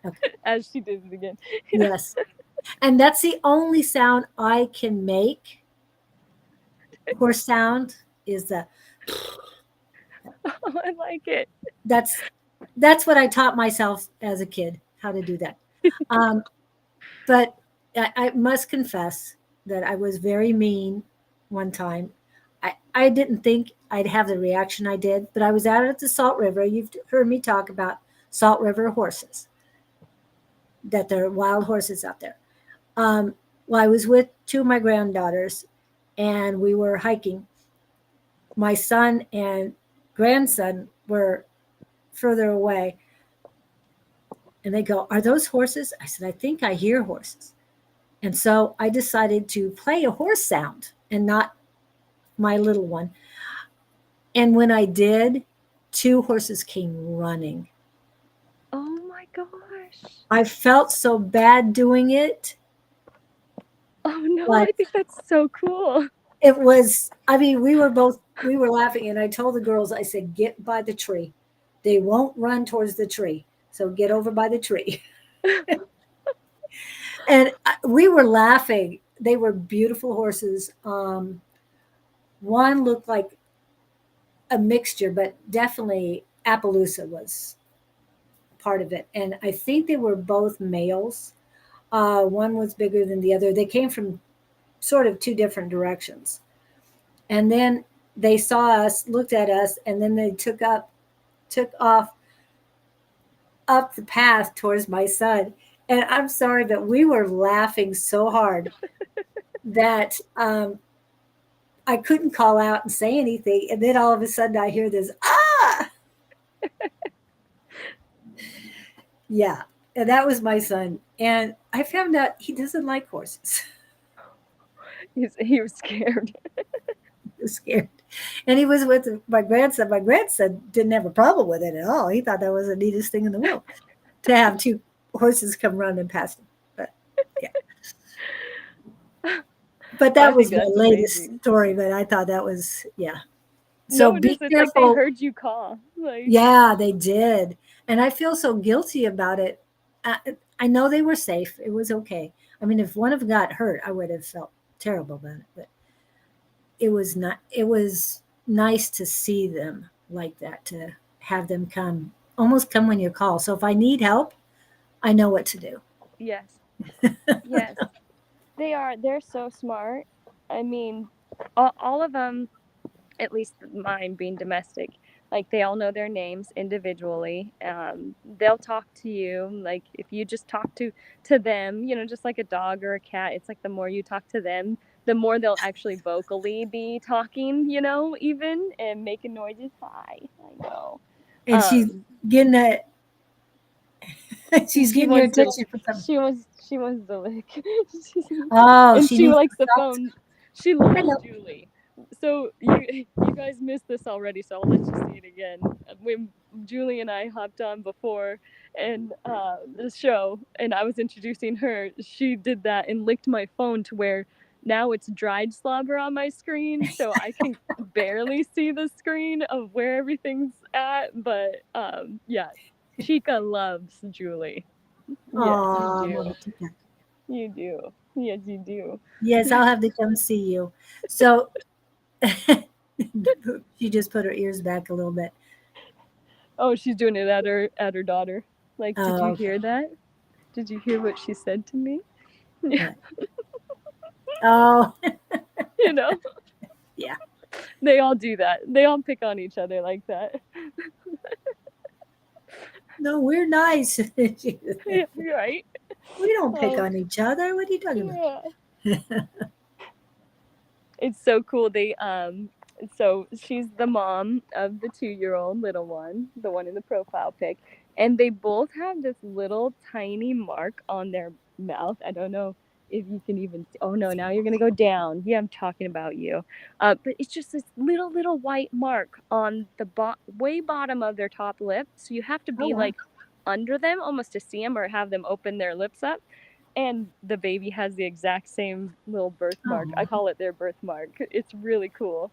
Okay. As she did it again. Yes, and that's the only sound I can make. Horse sound is the. Oh, I like it. That's what I taught myself as a kid, how to do that. But I must confess that I was very mean one time. I didn't think I'd have the reaction I did, but I was out at the Salt River. You've heard me talk about Salt River horses, that there are wild horses out there. Well, I was with two of my granddaughters, and we were hiking. My son and grandson were further away, and they go, "Are those horses?" I said, "I think I hear horses." And so I decided to play a horse sound and not my little one. And when I did, two horses came running. Oh my gosh. I felt so bad doing it. Oh no, But I think that's so cool. it was, I mean, we were laughing, and I told the girls, I said, "Get by the tree. They won't run towards the tree. So get over by the tree." And we were laughing. They were beautiful horses. One looked like a mixture, but definitely Appaloosa was part of it. And I think they were both males. One was bigger than the other. They came from sort of two different directions. And then they saw us, looked at us, and then they took off up the path towards my son. And I'm sorry, but we were laughing so hard that I couldn't call out and say anything. And then all of a sudden I hear this, "Ah!" Yeah. And that was my son. And I found out he doesn't like horses. He was scared. He was scared. And he was with my grandson. My grandson didn't have a problem with it at all. He thought that was the neatest thing in the world to have two horses come running past him. But yeah. But that was my latest story. But I thought that was, yeah. So no, be it's careful. Like they heard you call. Like, yeah, they did. And I feel so guilty about it. I know they were safe. It was okay. I mean, if one of them got hurt, I would have felt terrible about it. But it was not. It was nice to see them like that. To have them almost come when you call. So if I need help, I know what to do. yes, yes, they are. They're so smart. I mean, all of them, at least mine being domestic, Like they all know their names individually. They'll talk to you. Like if you just talk to them, just like a dog or a cat, it's like the more you talk to them, the more they'll actually vocally be talking, even and making noises. Hi, I know. And she's Um, getting that. She's she getting your wants to attention for something. she wants to lick. Oh, And she she needs likes the to talk. phone. She loves Hello. Julie. So you guys missed this already, so I'll let you see it again. When Julie and I hopped on before and the show, and I was introducing her, she did that and licked my phone to where now it's dried slobber on my screen, so I can barely see the screen of where everything's at. But yeah, Chica loves Julie. Yes, you Oh, do. Mama Tika. You do. Yes, you do. Yes, I'll have to come see you. So she just put her ears back a little bit. Oh, she's doing it at her daughter. Like, did Oh, you okay. hear that? Did you hear what she said to me? Yeah, What? Oh, you know, yeah. they all do that. They all pick on each other like that. No, we're nice. We Yeah, right. don't pick Oh, on each other. What are you talking yeah. about? It's so cool. So she's the mom of the 2-year-old little one, the one in the profile pic, and they both have this little tiny mark on their mouth. I don't know if you can even see. Oh no, now you're gonna go down. Yeah, I'm talking about you. But it's just this little white mark on the way bottom of their top lip. So you have to Oh, be wow. like under them almost to see them or have them open their lips up, and the baby has the exact same little birthmark. I Oh, call it their birthmark. It's really cool.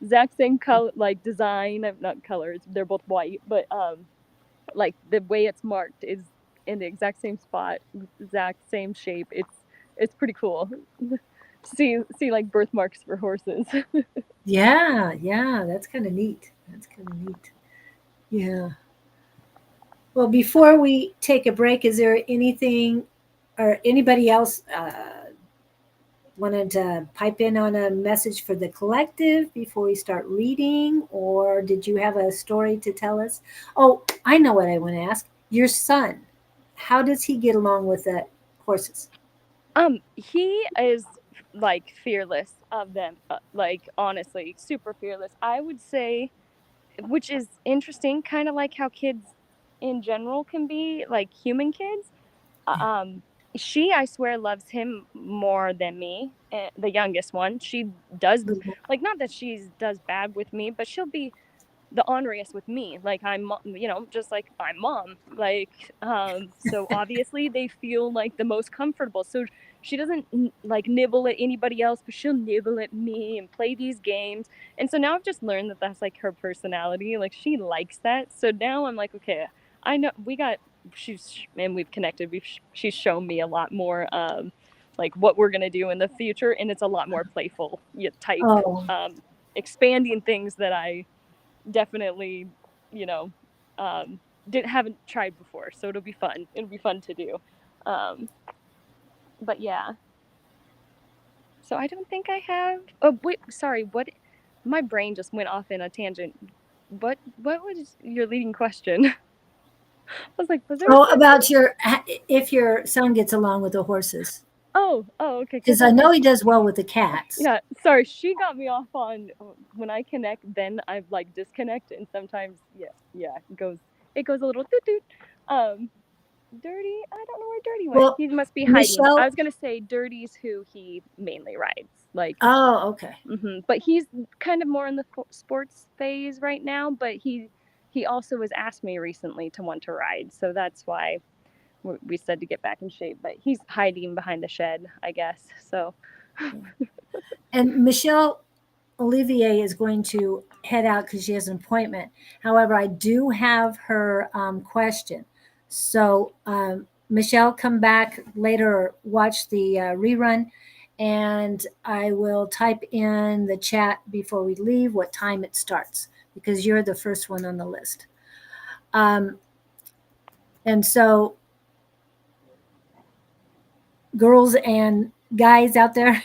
Exact same color, like design, not colors. They're both white, but like the way it's marked is in the exact same spot, exact same shape. It's pretty cool. See like birthmarks for horses. yeah, yeah. That's kind of neat. That's kind of neat. Yeah. Well, before we take a break, is there anything or anybody else wanted to pipe in on a message for the collective before we start reading? Or did you have a story to tell us? Oh, I know what I want to ask. Your son, how does he get along with the horses? He is like fearless of them. Like honestly, super fearless. I would say, which is interesting, kind of like how kids in general can be, like human kids. Yeah. Um, she, I swear, loves him more than me, the youngest one. She does, Little- like, not that she does bad with me, but she'll be the honoriest with me, like I'm, just like I'm mom, like so obviously they feel like the most comfortable, so she doesn't like nibble at anybody else, but she'll nibble at me and play these games. And so now I've just learned that that's like her personality, like she likes that. So now I'm like, okay, I know we got, we've connected, she's shown me a lot more like what we're gonna do in the future, and it's a lot more playful, type, Oh, um expanding things that I definitely, you know, um, didn't haven't tried before. So it'll be fun. It'll be fun to do. Um, but yeah. So I don't think I have. Oh wait, sorry. What? My brain just went off in a tangent. What was your leading question? I was like, was there a oh, question? about if your son gets along with the horses, Oh, okay. because Because I I know he does well with the cats. yeah, sorry, she got me off on when I connect, then I like disconnect, and sometimes yeah, it goes a little toot toot. Um, Dirty, I don't know where Dirty went. Well, He must be hiding. I Michelle. was gonna say Dirty's who he mainly rides, like, Oh, okay. but he's kind of more in the sports phase right now. But he also has asked me recently to want to ride, so that's why we said to get back in shape. But he's hiding behind the shed, I guess. So And Michelle Olivier is going to head out because she has an appointment. However, I do have her question. So, Michelle, come back later or watch the rerun, and I will type in the chat before we leave what time it starts because you're the first one on the list. Um, and so, girls and guys out there,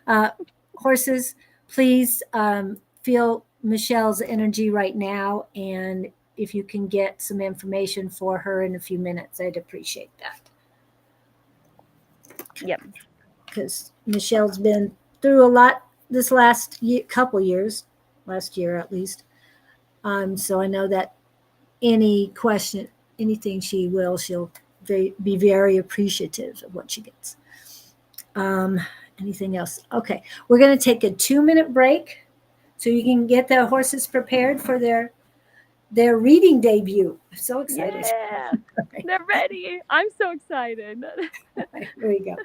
uh, horses, please feel Michelle's energy right now, and if you can get some information for her in a few minutes, I'd appreciate that. Yep. Because Michelle's been through a lot this last couple years, last year at least. So I know that any question, anything she'll be very appreciative of what she gets. Anything else? Okay, we're going to take a 2-minute break so you can get the horses prepared for their reading debut. I'm so excited. Yeah, they're ready. I'm so excited. Right, here we go.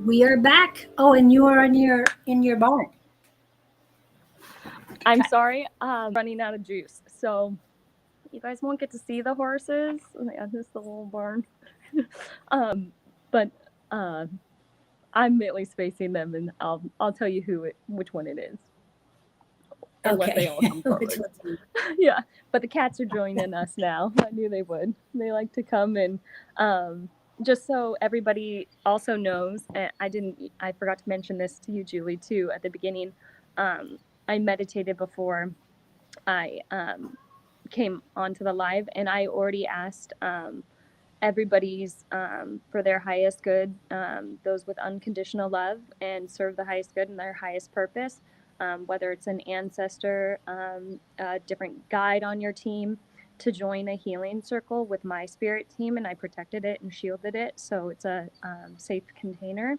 We are back. Oh, and you are in your barn. I'm sorry, running out of juice, so you guys won't get to see the horses. Yeah, this is the little barn. But I'm mainly spacing them, and I'll tell you which one it is. Unless they all come forward. Yeah, but the cats are joining us now. I knew they would. They like to come, and just so everybody also knows, I forgot to mention this to you, Julie, too, at the beginning. I meditated before I came onto the live, and I already asked everybody's for their highest good, those with unconditional love and serve the highest good and their highest purpose, whether it's an ancestor, a different guide on your team, to join a healing circle with my spirit team, and I protected it and shielded it, so it's a safe container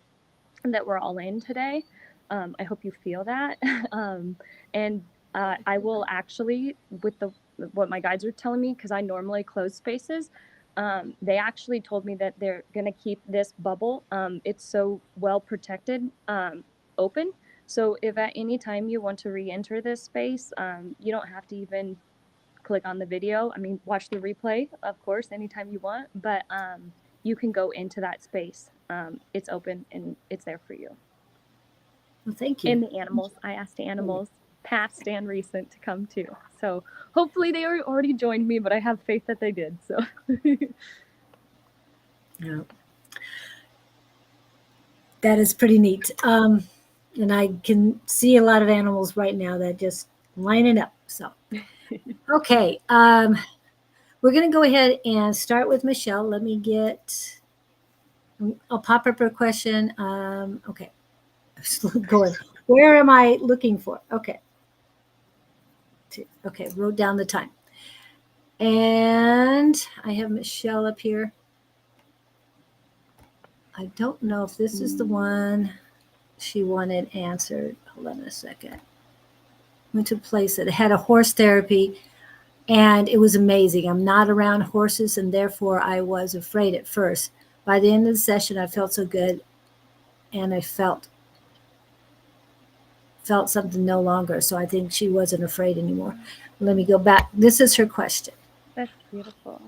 that we're all in today. I hope you feel that. And I will actually, with what my guides are telling me, because I normally close spaces, they actually told me that they're going to keep this bubble, it's so well protected, open. So if at any time you want to re-enter this space, you don't have to even click on the video. I mean, watch the replay, of course, anytime you want, but you can go into that space. It's open and it's there for you. Well, thank you. And the animals, I asked the animals, past and recent, to come too. So hopefully they already joined me, but I have faith that they did. So. Yeah. That is pretty neat. And I can see a lot of animals right now that just lining up. So, okay. We're going to go ahead and start with Michelle. Let me I'll pop up her question. Okay. Going. Where am I looking for? Okay. Okay. Wrote down the time. And I have Michelle up here. I don't know if this is the one she wanted answered. Hold on a second. Went to a place that had a horse therapy, and it was amazing. I'm not around horses, and therefore I was afraid at first. By the end of the session, I felt so good, and I felt something no longer. So I think she wasn't afraid anymore. Let me go back. This is her question. That's beautiful.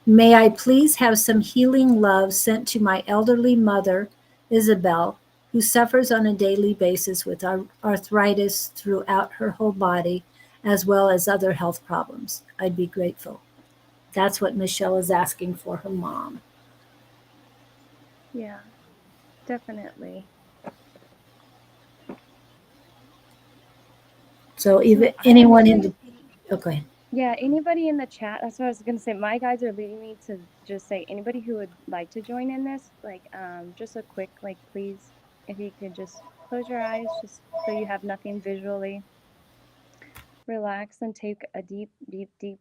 May I please have some healing love sent to my elderly mother, Isabel, who suffers on a daily basis with arthritis throughout her whole body, as well as other health problems. I'd be grateful. That's what Michelle is asking for her mom. Yeah, definitely. So, So even I anyone in actually, the okay, yeah, anybody in the chat, that's what I was gonna say. My guides are leading me to just say anybody who would like to join in this, like, just a quick, like, please, if you could just close your eyes, just so you have nothing visually. Relax and take a deep, deep, deep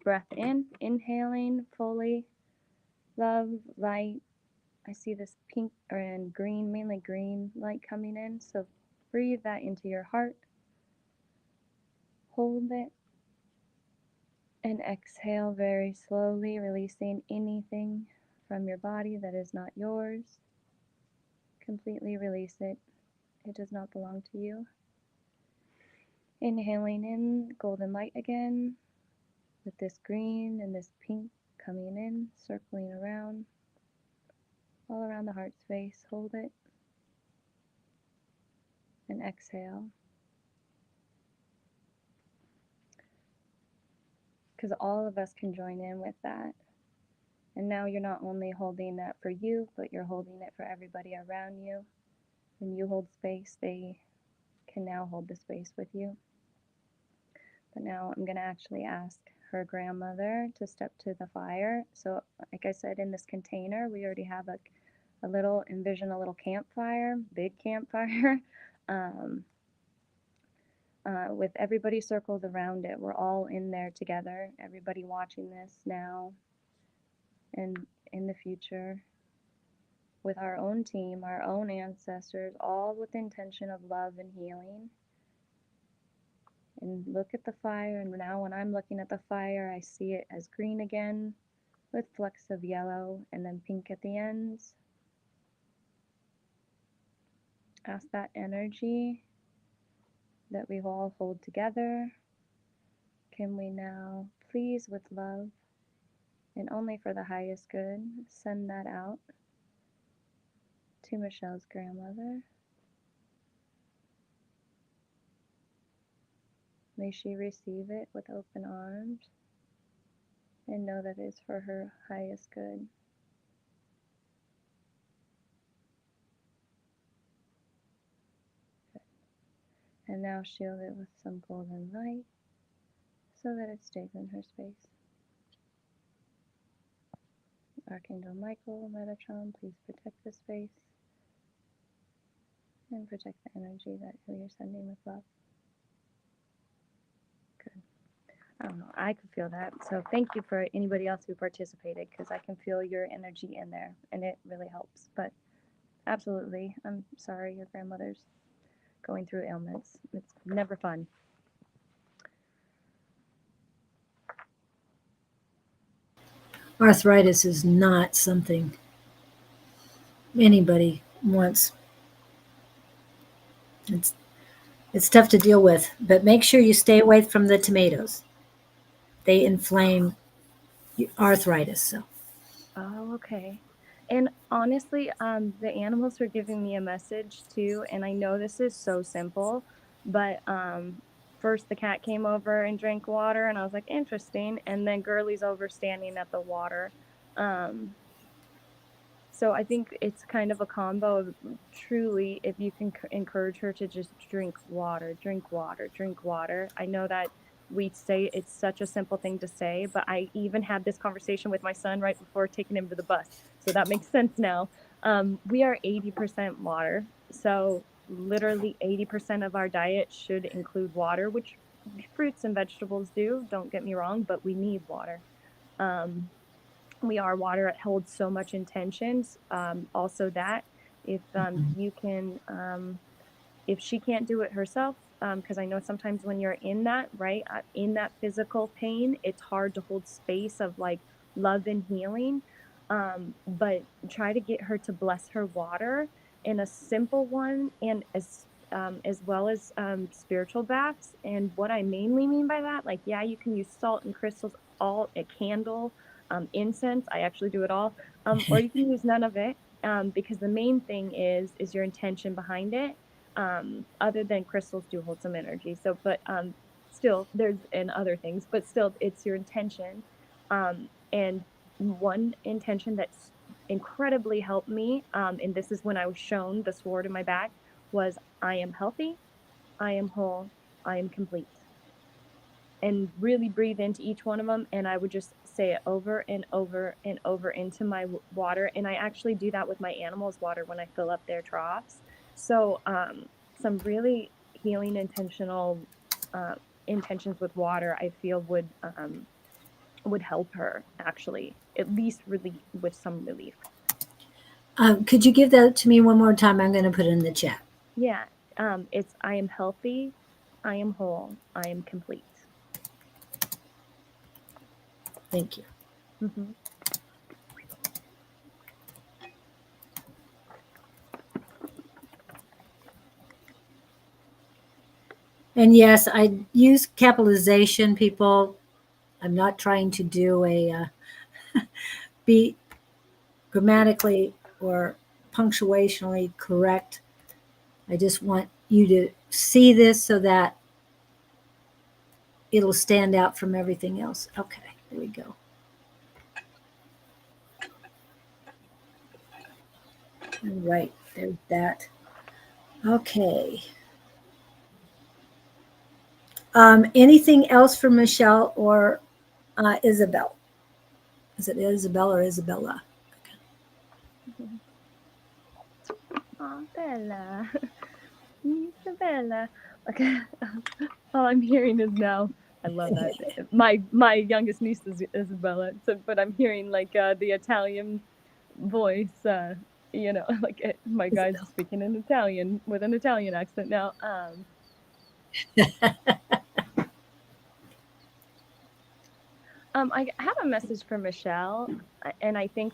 breath in, inhaling fully. Love, light. I see this pink and green, mainly green light coming in. So breathe that into your heart. Hold it. And exhale very slowly, releasing anything from your body that is not yours. Completely release it. It does not belong to you. Inhaling in golden light again, with this green and this pink coming in, circling around, all around the heart space. Hold it. And exhale. Because all of us can join in with that. And now you're not only holding that for you, but you're holding it for everybody around you. When you hold space, they can now hold the space with you. But now I'm going to actually ask her grandmother to step to the fire. So, like I said, in this container, we already have a little, envision a little campfire, big campfire, with everybody circled around it. We're all in there together, everybody watching this now and in the future, with our own team, our own ancestors, all with the intention of love and healing. And look at the fire, and now when I'm looking at the fire, I see it as green again, with flecks of yellow and then pink at the ends. Ask that energy that we all hold together. Can we now, please, with love and only for the highest good, send that out to Michelle's grandmother? May she receive it with open arms and know that it is for her highest good. And now shield it with some golden light so that it stays in her space. Archangel Michael, Metatron, please protect the space and protect the energy that we are sending with love. Good. I don't know, I could feel that. So thank you for anybody else who participated, because I can feel your energy in there and it really helps. But absolutely, I'm sorry your grandmother's going through ailments. It's never fun. arthritis is not something anybody wants. It's it's tough to deal with, but make sure you stay away from the tomatoes. They inflame arthritis. So Oh, okay. And honestly, the animals were giving me a message too, and I know this is so simple, but first the cat came over and drank water, and I was like, interesting, and then Girly's over standing at the water. Um, so I think it's kind of a combo of, truly, if you can encourage her to just drink water, drink water, drink water. I know that we say it's such a simple thing to say, but I even had this conversation with my son right before taking him to the bus. So that makes sense now. We are 80% water. So literally 80% of our diet should include water, which fruits and vegetables do, don't get me wrong, but we need water. we are water. It holds so much intentions. Also that if you can, if she can't do it herself, because I know sometimes when you're in that, right, in that physical pain, it's hard to hold space of like love and healing. But try to get her to bless her water in a simple one, and as well as spiritual baths. And what I mainly mean by that, like, yeah, you can use salt and crystals, all a candle, incense. I actually do it all, or you can use none of it, because the main thing is your intention behind it. Other than crystals do hold some energy. So, but still, there's and other things, but still, it's your intention. And one intention that's incredibly helped me, and this is when I was shown the sword in my back, was I am healthy, I am whole, I am complete. And really breathe into each one of them, and I would just say it over and over and over into my water. And I actually do that with my animals' water when I fill up their troughs. So some really healing intentional intentions with water, I feel would help her actually at least really with some relief. Could you give that to me one more time? I'm going to put it in the chat. Yeah, it's I am healthy, I am whole, I am complete. Thank you. Mm-hmm. And yes, I use capitalization, people. I'm not trying to do be grammatically or punctuationally correct. I just want you to see this so that it'll stand out from everything else. Okay, there we go. All right, there's that. Okay. Anything else for Michelle or Isabel? Is it Isabel or Isabella? Oh, Bella. Isabella. Okay. All I'm hearing is now. I love that. My youngest niece is Isabella. So, but I'm hearing like the Italian voice. You know, like my guy's Isabel. speaking in Italian with an Italian accent now. I have a message for Michelle, and I think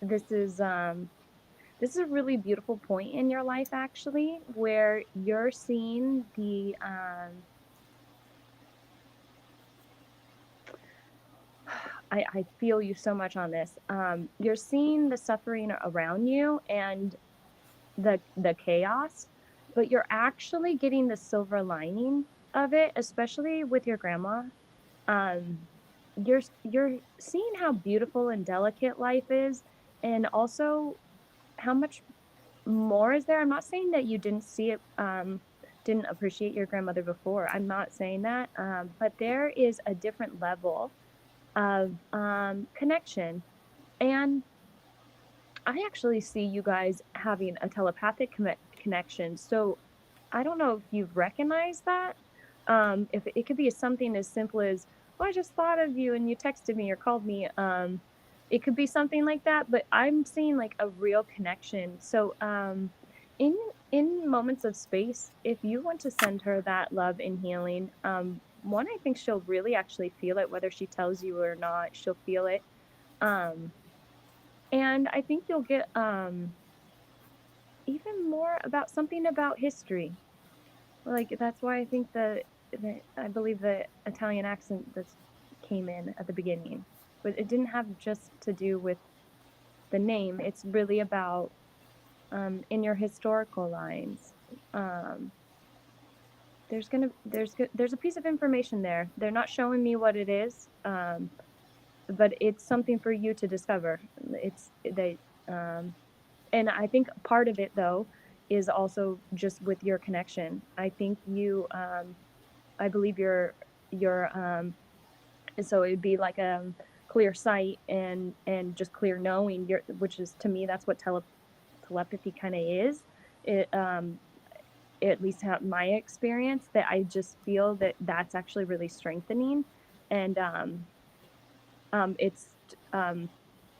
this is this is a really beautiful point in your life actually, where you're seeing the I feel you so much on this. You're seeing the suffering around you and the chaos, but you're actually getting the silver lining of it, especially with your grandma. Um, you're seeing how beautiful and delicate life is, and also how much more is there. I'm not saying that you didn't see it, didn't appreciate your grandmother before. I'm not saying that, but there is a different level of connection. And I actually see you guys having a telepathic connection. So I don't know if you've recognized that. If it could be something as simple as, "Oh, I just thought of you and you texted me or called me." It could be something like that, but I'm seeing like a real connection. So in in moments of space, if you want to send her that love and healing, one, I think she'll really actually feel it, whether she tells you or not. She'll feel it. Um, and I think you'll get even more about something about history. Like that's why I think the I believe the Italian accent that came in at the beginning, but it didn't have just to do with the name. It's really about in your historical lines. Um, there's a piece of information there. They're not showing me what it is, but it's something for you to discover. It's they and I think part of it though is also just with your connection. I think you I believe you're so it'd be like a clear sight and just clear knowing, your which is to me that's what telepathy kind of is. It at least have my experience, that I just feel that that's actually really strengthening. And it's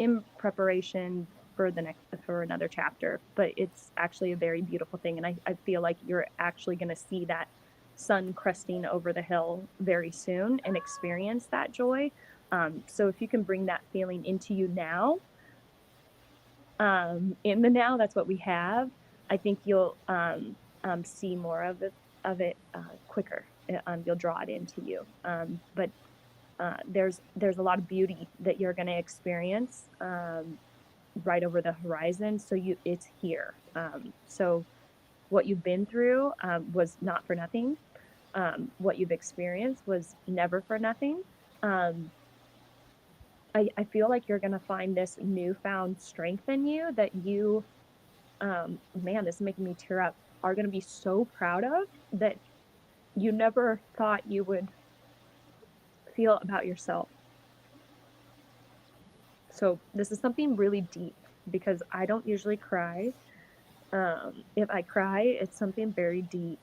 in preparation for another chapter, but it's actually a very beautiful thing, and I feel like you're actually going to see that sun cresting over the hill very soon and experience that joy. So if you can bring that feeling into you now, in the now, that's what we have. I think you'll see more of it quicker. You'll draw it into you. But there's a lot of beauty that you're going to experience right over the horizon. So it's here. So what you've been through was not for nothing. What you've experienced was never for nothing. I feel like you're going to find this newfound strength in you that you, man, this is making me tear up, are going to be so proud of, that you never thought you would feel about yourself. So this is something really deep, because I don't usually cry. If I cry, it's something very deep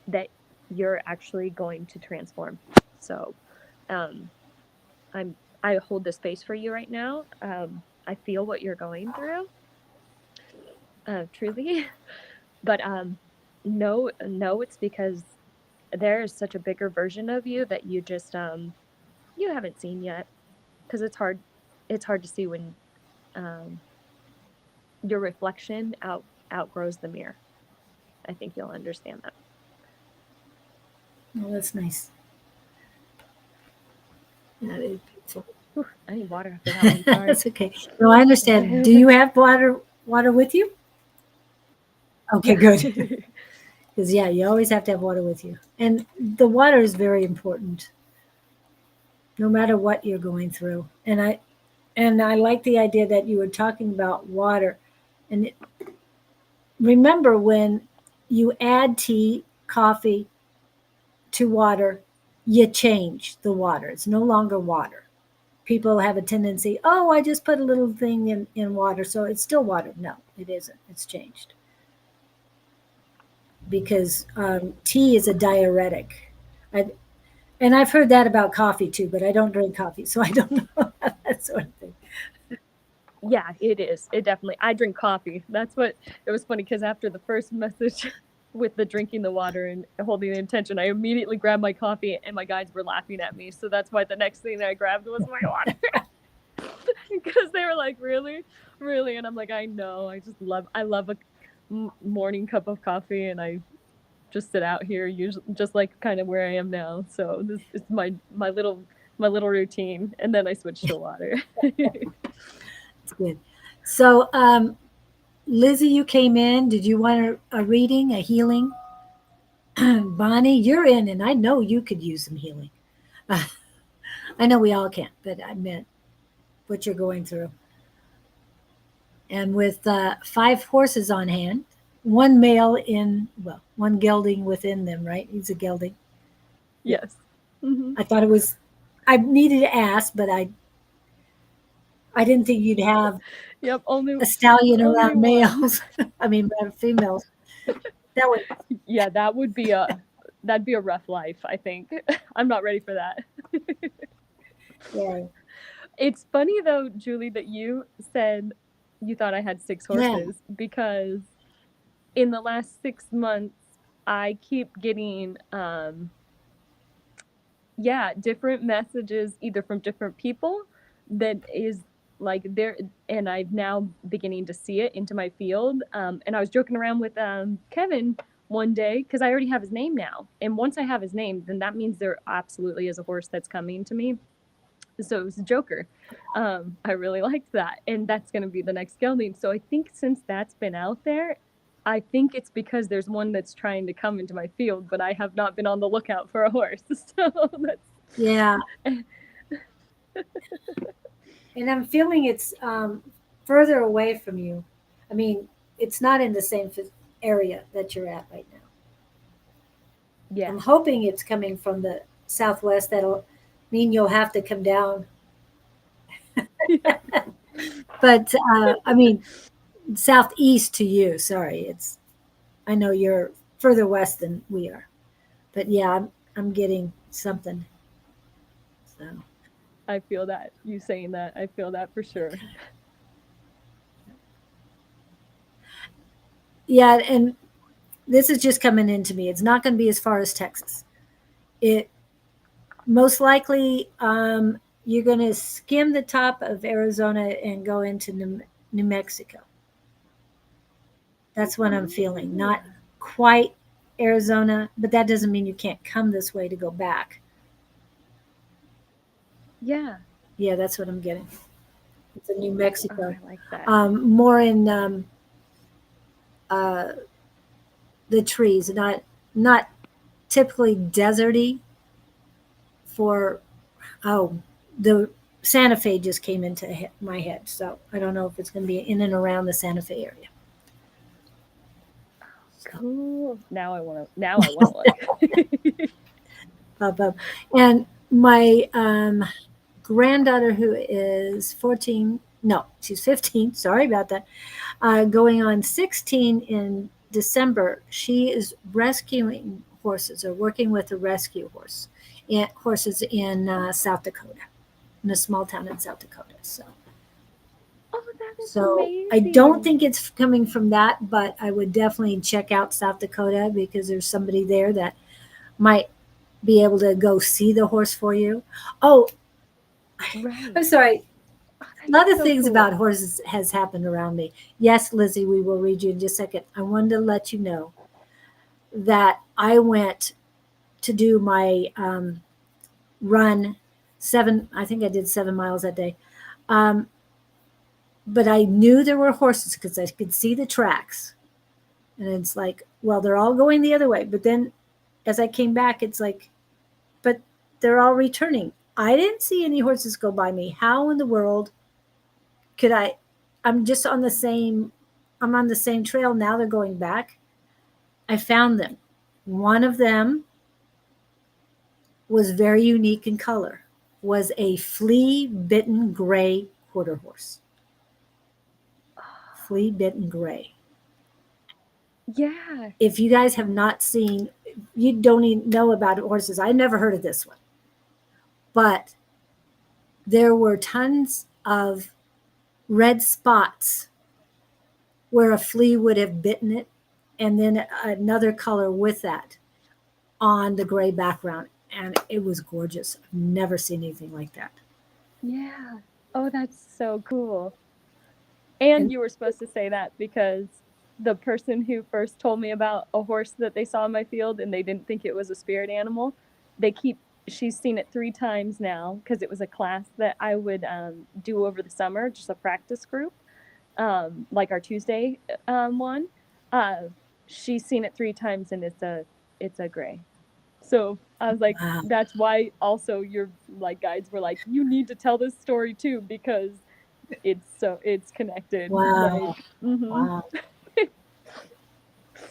that you're actually going to transform. So I hold this space for you right now. I feel what you're going through, truly. But no, it's because there is such a bigger version of you that you just you haven't seen yet, because it's hard to see when your reflection outgrows the mirror. I think you'll understand that. Oh, that's nice. That is beautiful. Whew, I need water after that one. Sorry. That's okay. No, I understand. Do you have water with you? Okay, good. Because yeah, you always have to have water with you, and the water is very important, no matter what you're going through. And I like the idea that you were talking about water, and remember when you add tea, coffee to water, you change the water. It's no longer water. People have a tendency, oh, I just put a little thing in water, so it's still water. No, it isn't. It's changed. Because tea is a diuretic. I, and I've heard that about coffee too, but I don't drink coffee, so I don't know that sort of thing. Yeah, it is. It definitely. I drink coffee. That's what. It was funny, because after the first message with the drinking the water and holding the intention, I immediately grabbed my coffee, and my guides were laughing at me. So that's why the next thing I grabbed was my water. Because they were like, really, really, and I'm like, I know. I love a morning cup of coffee, and I just sit out here, usually just like kind of where I am now. So this is my little routine, and then I switch to water. It's good. So, Lizzie, you came in. Did you want a reading, a healing? Bonnie, you're in, and I know you could use some healing. I know we all can, but I meant what you're going through. And with 5 horses on hand, one male one gelding within them, right? He's a gelding. Yes. Mm-hmm. I thought it was, I needed to ask, but I didn't think you'd have Yep. Only a stallion around one. males. I mean, females. That would, Yeah, that'd be a rough life, I think. I'm not ready for that. yeah. It's funny though, Julie, that you said you thought I had 6 Yeah. horses, because in the last 6 months I keep getting different messages, either from different people, that is like there, and I'm now beginning to see it into my field. And I was joking around with Kevin one day, because I already have his name now, and once I have his name, then that means there absolutely is a horse that's coming to me. So it was a joker. I really liked that, and that's going to be the next gelding. So I think since that's been out there, I think it's because there's one that's trying to come into my field, but I have not been on the lookout for a horse. So that's Yeah. And I'm feeling it's further away from you. I mean, it's not in the same area that you're at right now. yeah. I'm hoping it's coming from the southwest. That'll mean you'll have to come down. But I mean, southeast to you. Sorry, I know you're further west than we are. But yeah, I'm getting something. So I feel that you saying that. I feel that for sure. Yeah, and this is just coming into me. It's not going to be as far as Texas. It most likely you're going to skim the top of Arizona and go into New Mexico. That's what I'm feeling. Not quite Arizona, but that doesn't mean you can't come this way to go back. Yeah. Yeah, that's what I'm getting. It's a New Oh, Mexico. I like that. More in uh, the trees, not typically deserty for oh the Santa Fe just came into my head, so I don't know if it's going to be in and around the Santa Fe area. So, Cool. Now I want to. Now I want to look. and my granddaughter, who is 14, no, she's 15. Sorry about that. Going on 16 in December. She is rescuing horses or working with a rescue horses in South Dakota, in a small town in South Dakota. Oh, that is So I don't amazing. think it's coming from that, but I would definitely check out South Dakota because there's somebody there that might be able to go see the horse for you. Oh, Right. I'm sorry. Oh, A that's lot of so things cool. about horses has happened around me. Yes, Lizzie, we will read you in just a second. I wanted to let you know that I went to do my run seven. I think I did 7 miles that day. Um, but I knew there were horses because I could see the tracks. And it's like, well, they're all going the other way. But then as I came back, it's like, but they're all returning. I didn't see any horses go by me. How in the world could I? I'm just on the same, I'm on the same trail. Now they're going back. I found them. One of them was very unique in color, was a flea bitten gray quarter horse. Flea bitten gray. Yeah. If you guys have not seen, you don't even know about horses. I never heard of this one, but there were tons of red spots where a flea would have bitten it, and then another color with that on the gray background. And it was gorgeous. I've never seen anything like that. Yeah. Oh, that's so cool. And And you were supposed to say that because the person who first told me about a horse that they saw in my field and they didn't think it was a spirit animal, they keep she's seen it 3 times now because it was a class that I would do over the summer, just a practice group, like our Tuesday one. Uh, she's seen it 3 times and it's a gray. So I was like, wow, that's why also your like guides were like, you need to tell this story too because it's connected. wow, Like, mm-hmm. wow.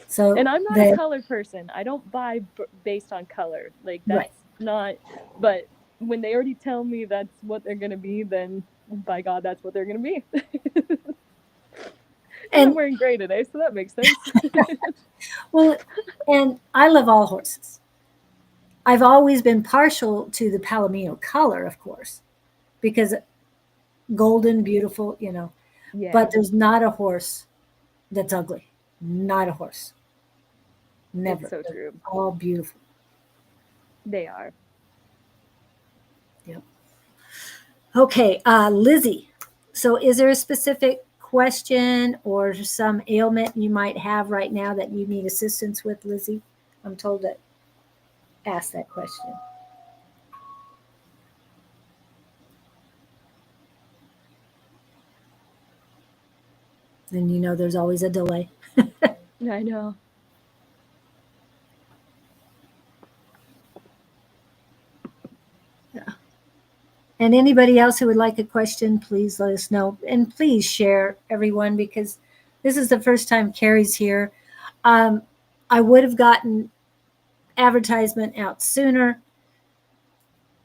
So And I'm not a the color person. I don't buy based on color. Like right. that's not. But when they already tell me that's what they're gonna be, then by God, that's what they're gonna be. And I'm And wearing gray today, so that makes sense. well, and I love all horses. I've always been partial to the Palomino color, of course, because golden, beautiful, Yeah, but there's not a horse that's ugly. Not a horse. it's Never. so They're true. all beautiful. They are. Yep. Okay, Lizzie. So, is there a specific question or some ailment you might have right now that you need assistance with, Lizzie? I'm told to ask that question. And there's always a delay. I know. Yeah. And anybody else who would like a question, please let us know. And please share, everyone, because this is the first time Carrie's here. Um, I would have gotten advertisement out sooner.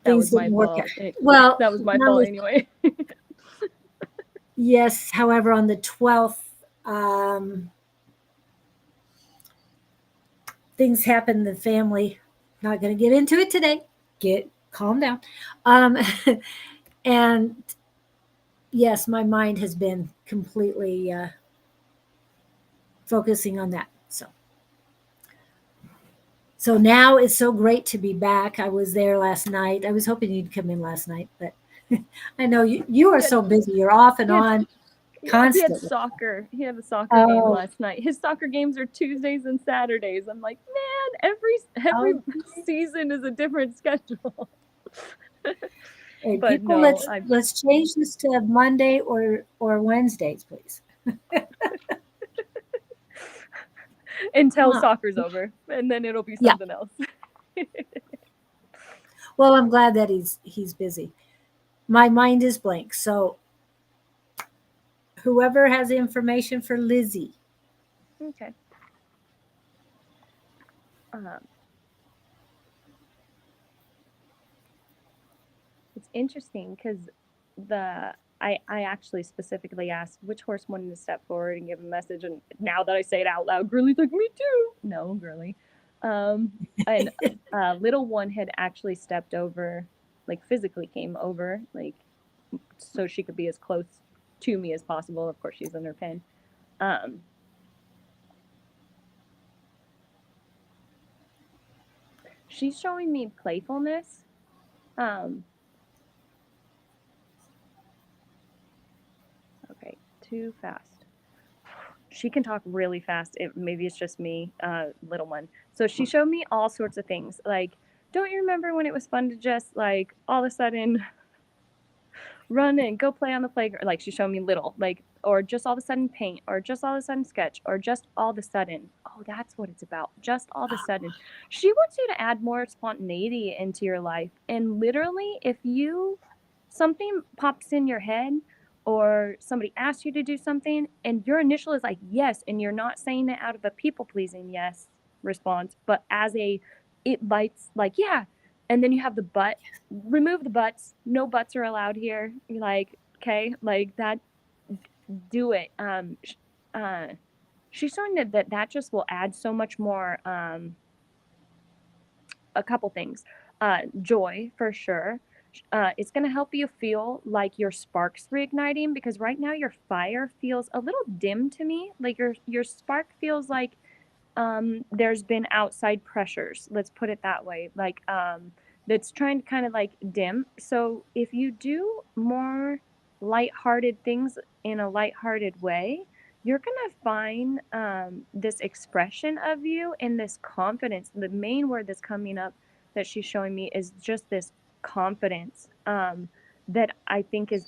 That Things was my didn't work out. fault. Well, That was my not fault only, anyway. yes, however, on the 12th, things happened in the family. Not going to get into it today. Calm down. Um, And yes, my mind has been completely focusing on that. So now it's so great to be back. I was there last night. I was hoping you'd come in last night, but I know you are He had, so busy. You're off and he had, on he had constantly. soccer. He had a soccer game Oh, last night. His soccer games are Tuesdays and Saturdays. I'm like, man, every okay. season is a different schedule. Hey, But people, no, let's change this to Monday or Wednesdays, please. until Huh. soccer's over, and then it'll be Yeah. something else. Well, I'm glad that he's busy. My mind is blank. So whoever has information for Lizzie. Okay. It's interesting because I actually specifically asked which horse wanted to step forward and give a message, and now that I say it out loud, Girly's like, me too. No, Girly. And little one had actually stepped over, like physically came over, like so she could be as close to me as possible. Of course, she's in her pen. She's showing me playfulness. Okay, too fast. She can talk really fast. Maybe it's just me, little one. So she showed me all sorts of things. Like, don't you remember when it was fun to just like all of a sudden run and go play on the playground? Like she showed me little, like, or just all of a sudden paint, or just all of a sudden sketch, or just all of a sudden. Oh, that's what it's about. Just all of a sudden. She wants you to add more spontaneity into your life. And literally, if something pops in your head, or somebody asks you to do something and your initial is like yes, and you're not saying it out of a people pleasing yes response, but as it bites, like yeah, and then you have the but, remove the buts, no buts are allowed here. You're like, okay, like that, do it. She's showing that just will add so much more. A couple things. Joy for sure. It's going to help you feel like your sparks reigniting, because right now your fire feels a little dim to me. Like your spark feels like there's been outside pressures. Let's put it that way. Like that's trying to kind of like dim. So if you do more lighthearted things in a lighthearted way, you're gonna find this expression of you and this confidence. The main word that's coming up that she's showing me is just this confidence, that I think is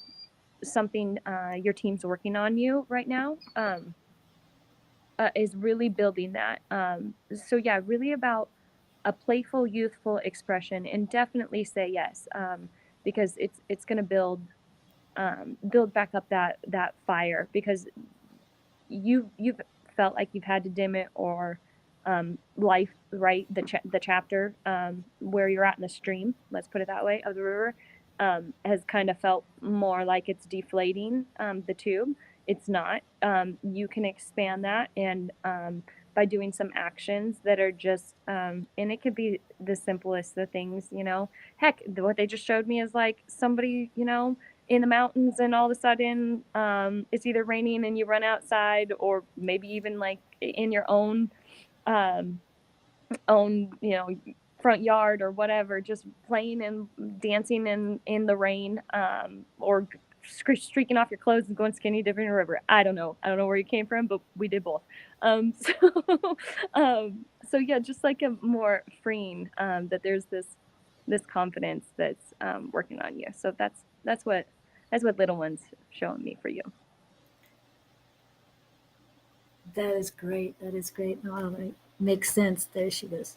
something your team's working on you right now. Is really building that. So yeah, really about a playful, youthful expression, and definitely say yes, because it's going to build back up that fire, because you've felt like you've had to dim it, or life, right, the chapter where you're at in the stream, let's put it that way, of the river, has kind of felt more like it's deflating the tube. It's not. You can expand that, and by doing some actions that are just and it could be the simplest of things, heck, what they just showed me is like somebody, in the mountains, and all of a sudden it's either raining and you run outside, or maybe even like in your own own front yard or whatever, just playing and dancing in the rain, or streaking off your clothes and going skinny dipping in a river. I don't know where you came from, but we did both. So so yeah, just like a more freeing, that there's this confidence that's working on you. So that's what little one's showing me for you. That is great. That is great. No, it makes sense. There she goes.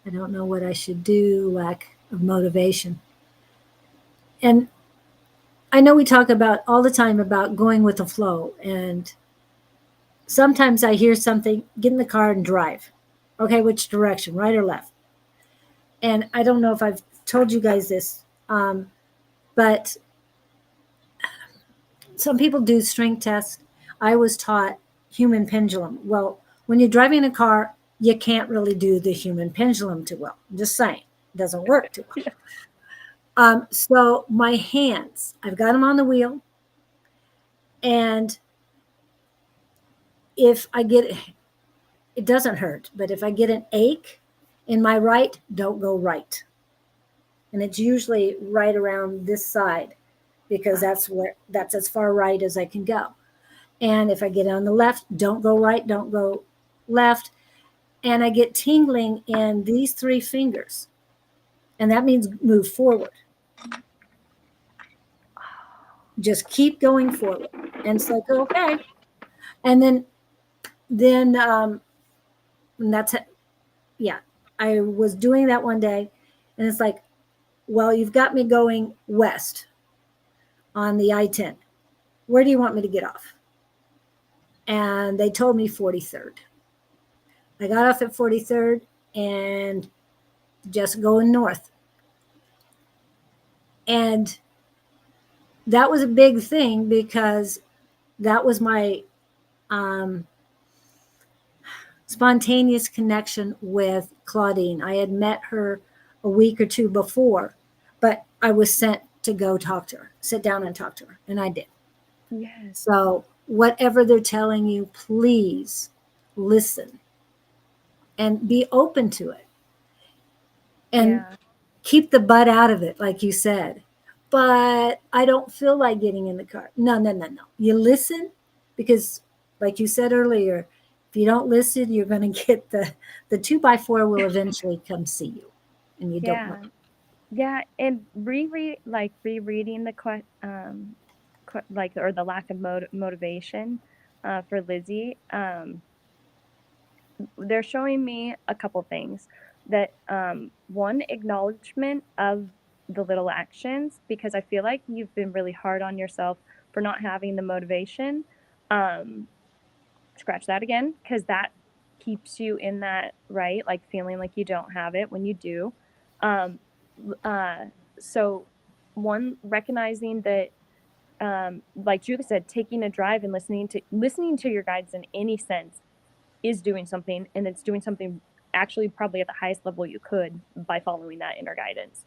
I don't know what I should do. Lack of motivation. And I know we talk about all the time about going with the flow. And sometimes I hear something, get in the car and drive. Okay, which direction, right or left? And I don't know if I've told you guys this, but some people do strength tests. I was taught human pendulum. Well, when you're driving a car, you can't really do the human pendulum too well. I'm just saying, it doesn't work too well. Yeah. So my hands, I've got them on the wheel, and if I get it doesn't hurt, but if I get an ache in my right, don't go right. And it's usually right around this side because that's as far right as I can go. And if I get on the left, don't go right, don't go left. And I get tingling in these three fingers. And that means move forward. Just keep going forward. And it's like, okay. And then and that's it. Yeah. I was doing that one day, and it's like, well, you've got me going west on the I-10. Where do you want me to get off? And they told me 43rd. I got off at 43rd and just going north. And that was a big thing because that was my um, spontaneous connection with Claudine. I had met her a week or two before, but I was sent to go talk to her, sit down and talk to her, and I did. Yes. So, whatever they're telling you, please listen and be open to it. And Yeah. keep the butt out of it, like you said. But I don't feel like getting in the car. No, no, no, no. You listen because, like you said earlier, if you don't listen, you're going to get the 2x4 will eventually come see you, and you don't Yeah. want. Yeah. And rereading the like, or the lack of motivation for Lizzie. They're showing me a couple things that one, acknowledgement of the little actions, because I feel like you've been really hard on yourself for not having the motivation. um, Scratch that again, because that keeps you in that, right, like feeling like you don't have it when you do. um, uh, so one, recognizing that, like Julie said, taking a drive and listening to your guides in any sense is doing something, and it's doing something actually probably at the highest level you could by following that inner guidance.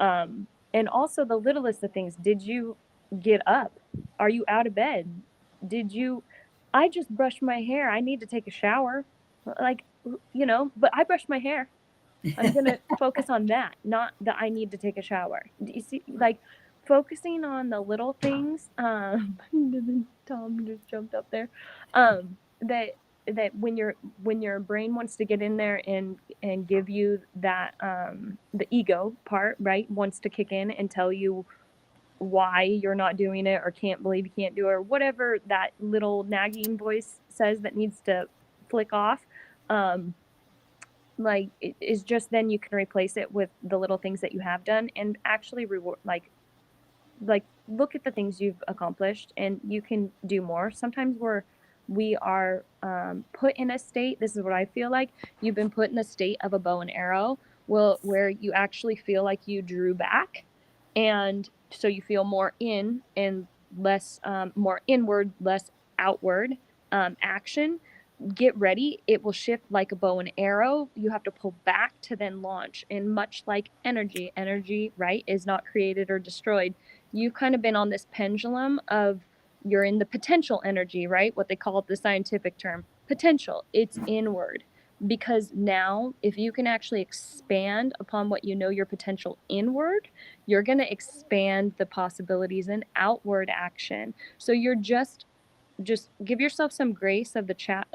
And also the littlest of things. Did you get up? Are you out of bed? Did you? I just brushed my hair. I need to take a shower. Like, but I brushed my hair. I'm going to focus on that, not that I need to take a shower. Do you see, like, focusing on the little things. Tom just jumped up there. That when your brain wants to get in there and give you that, the ego part, right, wants to kick in and tell you why you're not doing it or can't believe you can't do it or whatever that little nagging voice says that needs to flick off. um like, it is just, then you can replace it with the little things that you have done and actually reward, like look at the things you've accomplished, and you can do more. Sometimes we are put in a state, this is what I feel like, you've been put in a state of a bow and arrow, well, where you actually feel like you drew back, and so you feel more in and less, more inward, less outward action. Get ready, it will shift like a bow and arrow. You have to pull back to then launch. And much like energy, right, is not created or destroyed. You've kind of been on this pendulum of, you're in the potential energy, right, what they call it, the scientific term potential. It's inward, because now if you can actually expand upon what you know your potential inward, you're going to expand the possibilities in outward action. So you're just give yourself some grace of the chat,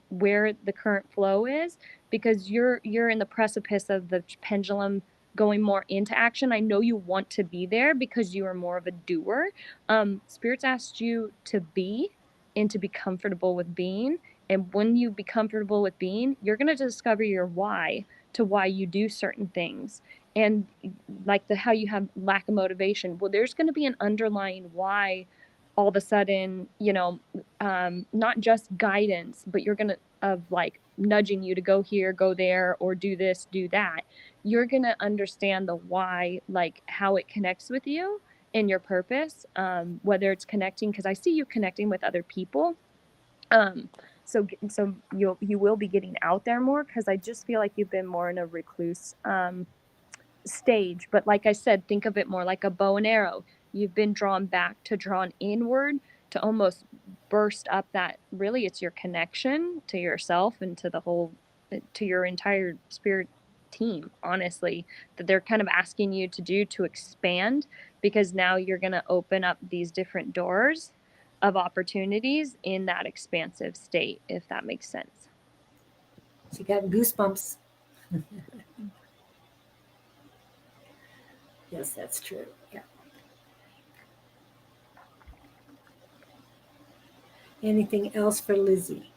where the current flow is, because you're in the precipice of the pendulum going more into action. I know you want to be there because you are more of a doer. Spirits asked you to be, and to be comfortable with being, and when you be comfortable with being, you're going to discover your why, to why you do certain things. And like the how you have lack of motivation, well, there's going to be an underlying why. All of a sudden, not just guidance, but you're gonna, of like nudging you to go here, go there, or do this, do that. You're gonna understand the why, like how it connects with you and your purpose. Whether it's connecting, because I see you connecting with other people. So you will be getting out there more, because I just feel like you've been more in a recluse stage. But like I said, think of it more like a bow and arrow. You've been drawn back to drawn inward to almost burst up that, really it's your connection to yourself and to the whole, to your entire spirit team, honestly, that they're kind of asking you to do, to expand, because now you're going to open up these different doors of opportunities in that expansive state, if that makes sense. She got goosebumps. Yes, that's true. Yeah. Anything else for Lizzie?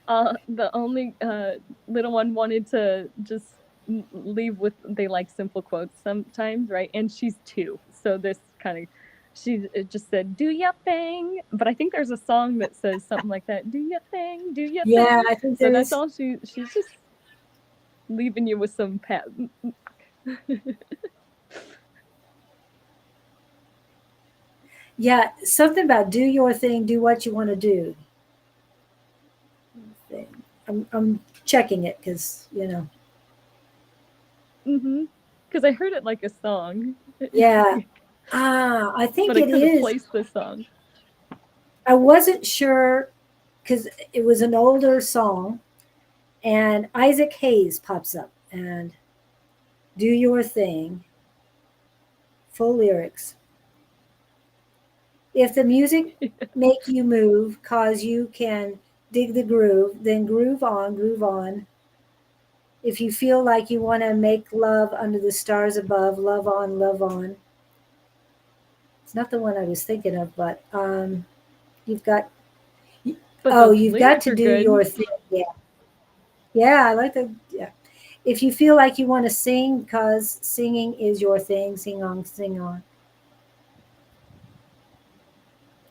The only little one wanted to just leave with, they like simple quotes sometimes, right? And she's 2, so this kind of, she just said, "Do your thing," but I think there's a song that says something like that. Do your thing, do your Yeah, thing. I think So there that's is. all she's just leaving you with some pat. Yeah, something about do your thing, do what you want to do. Thing. I'm checking it because Because I heard it like a song. Yeah. I think But I it couldn't is. place the song. I wasn't sure because it was an older song, and Isaac Hayes pops up and do your thing. Full lyrics. If the music make you move, cause you can dig the groove, then groove on, groove on. If you feel like you want to make love under the stars above, love on, love on. It's not the one I was thinking of, but you've got. But the You've got lyrics to are do good. your thing. Yeah, yeah, I like the. Yeah, if you feel like you want to sing, cause singing is your thing. Sing on, sing on.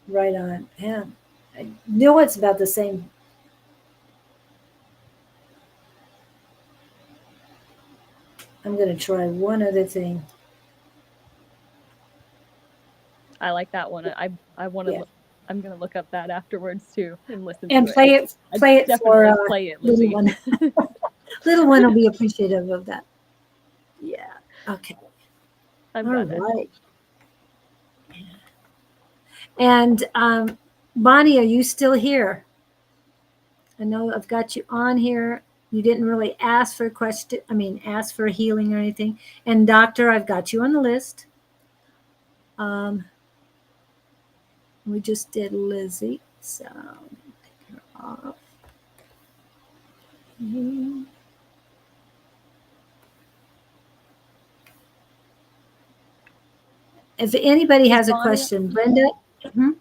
Right on. Yeah, I know it's about the same. I'm gonna try one other thing. I like that one. I want Yeah, to. I'm gonna look up that afterwards too and listen and to it. I play it for definitely play it, little Lizzie. one. Little one will be appreciative of that. Yeah. Okay. I'm All gonna. right. And Bonnie, are you still here? I know I've got you on here. You didn't really ask for a question. I mean, ask for a healing or anything. And doctor, I've got you on the list. Um, we just did Lizzie, so take her off. Mhm. If anybody Was has a Bonnie question, Brenda. Mhm.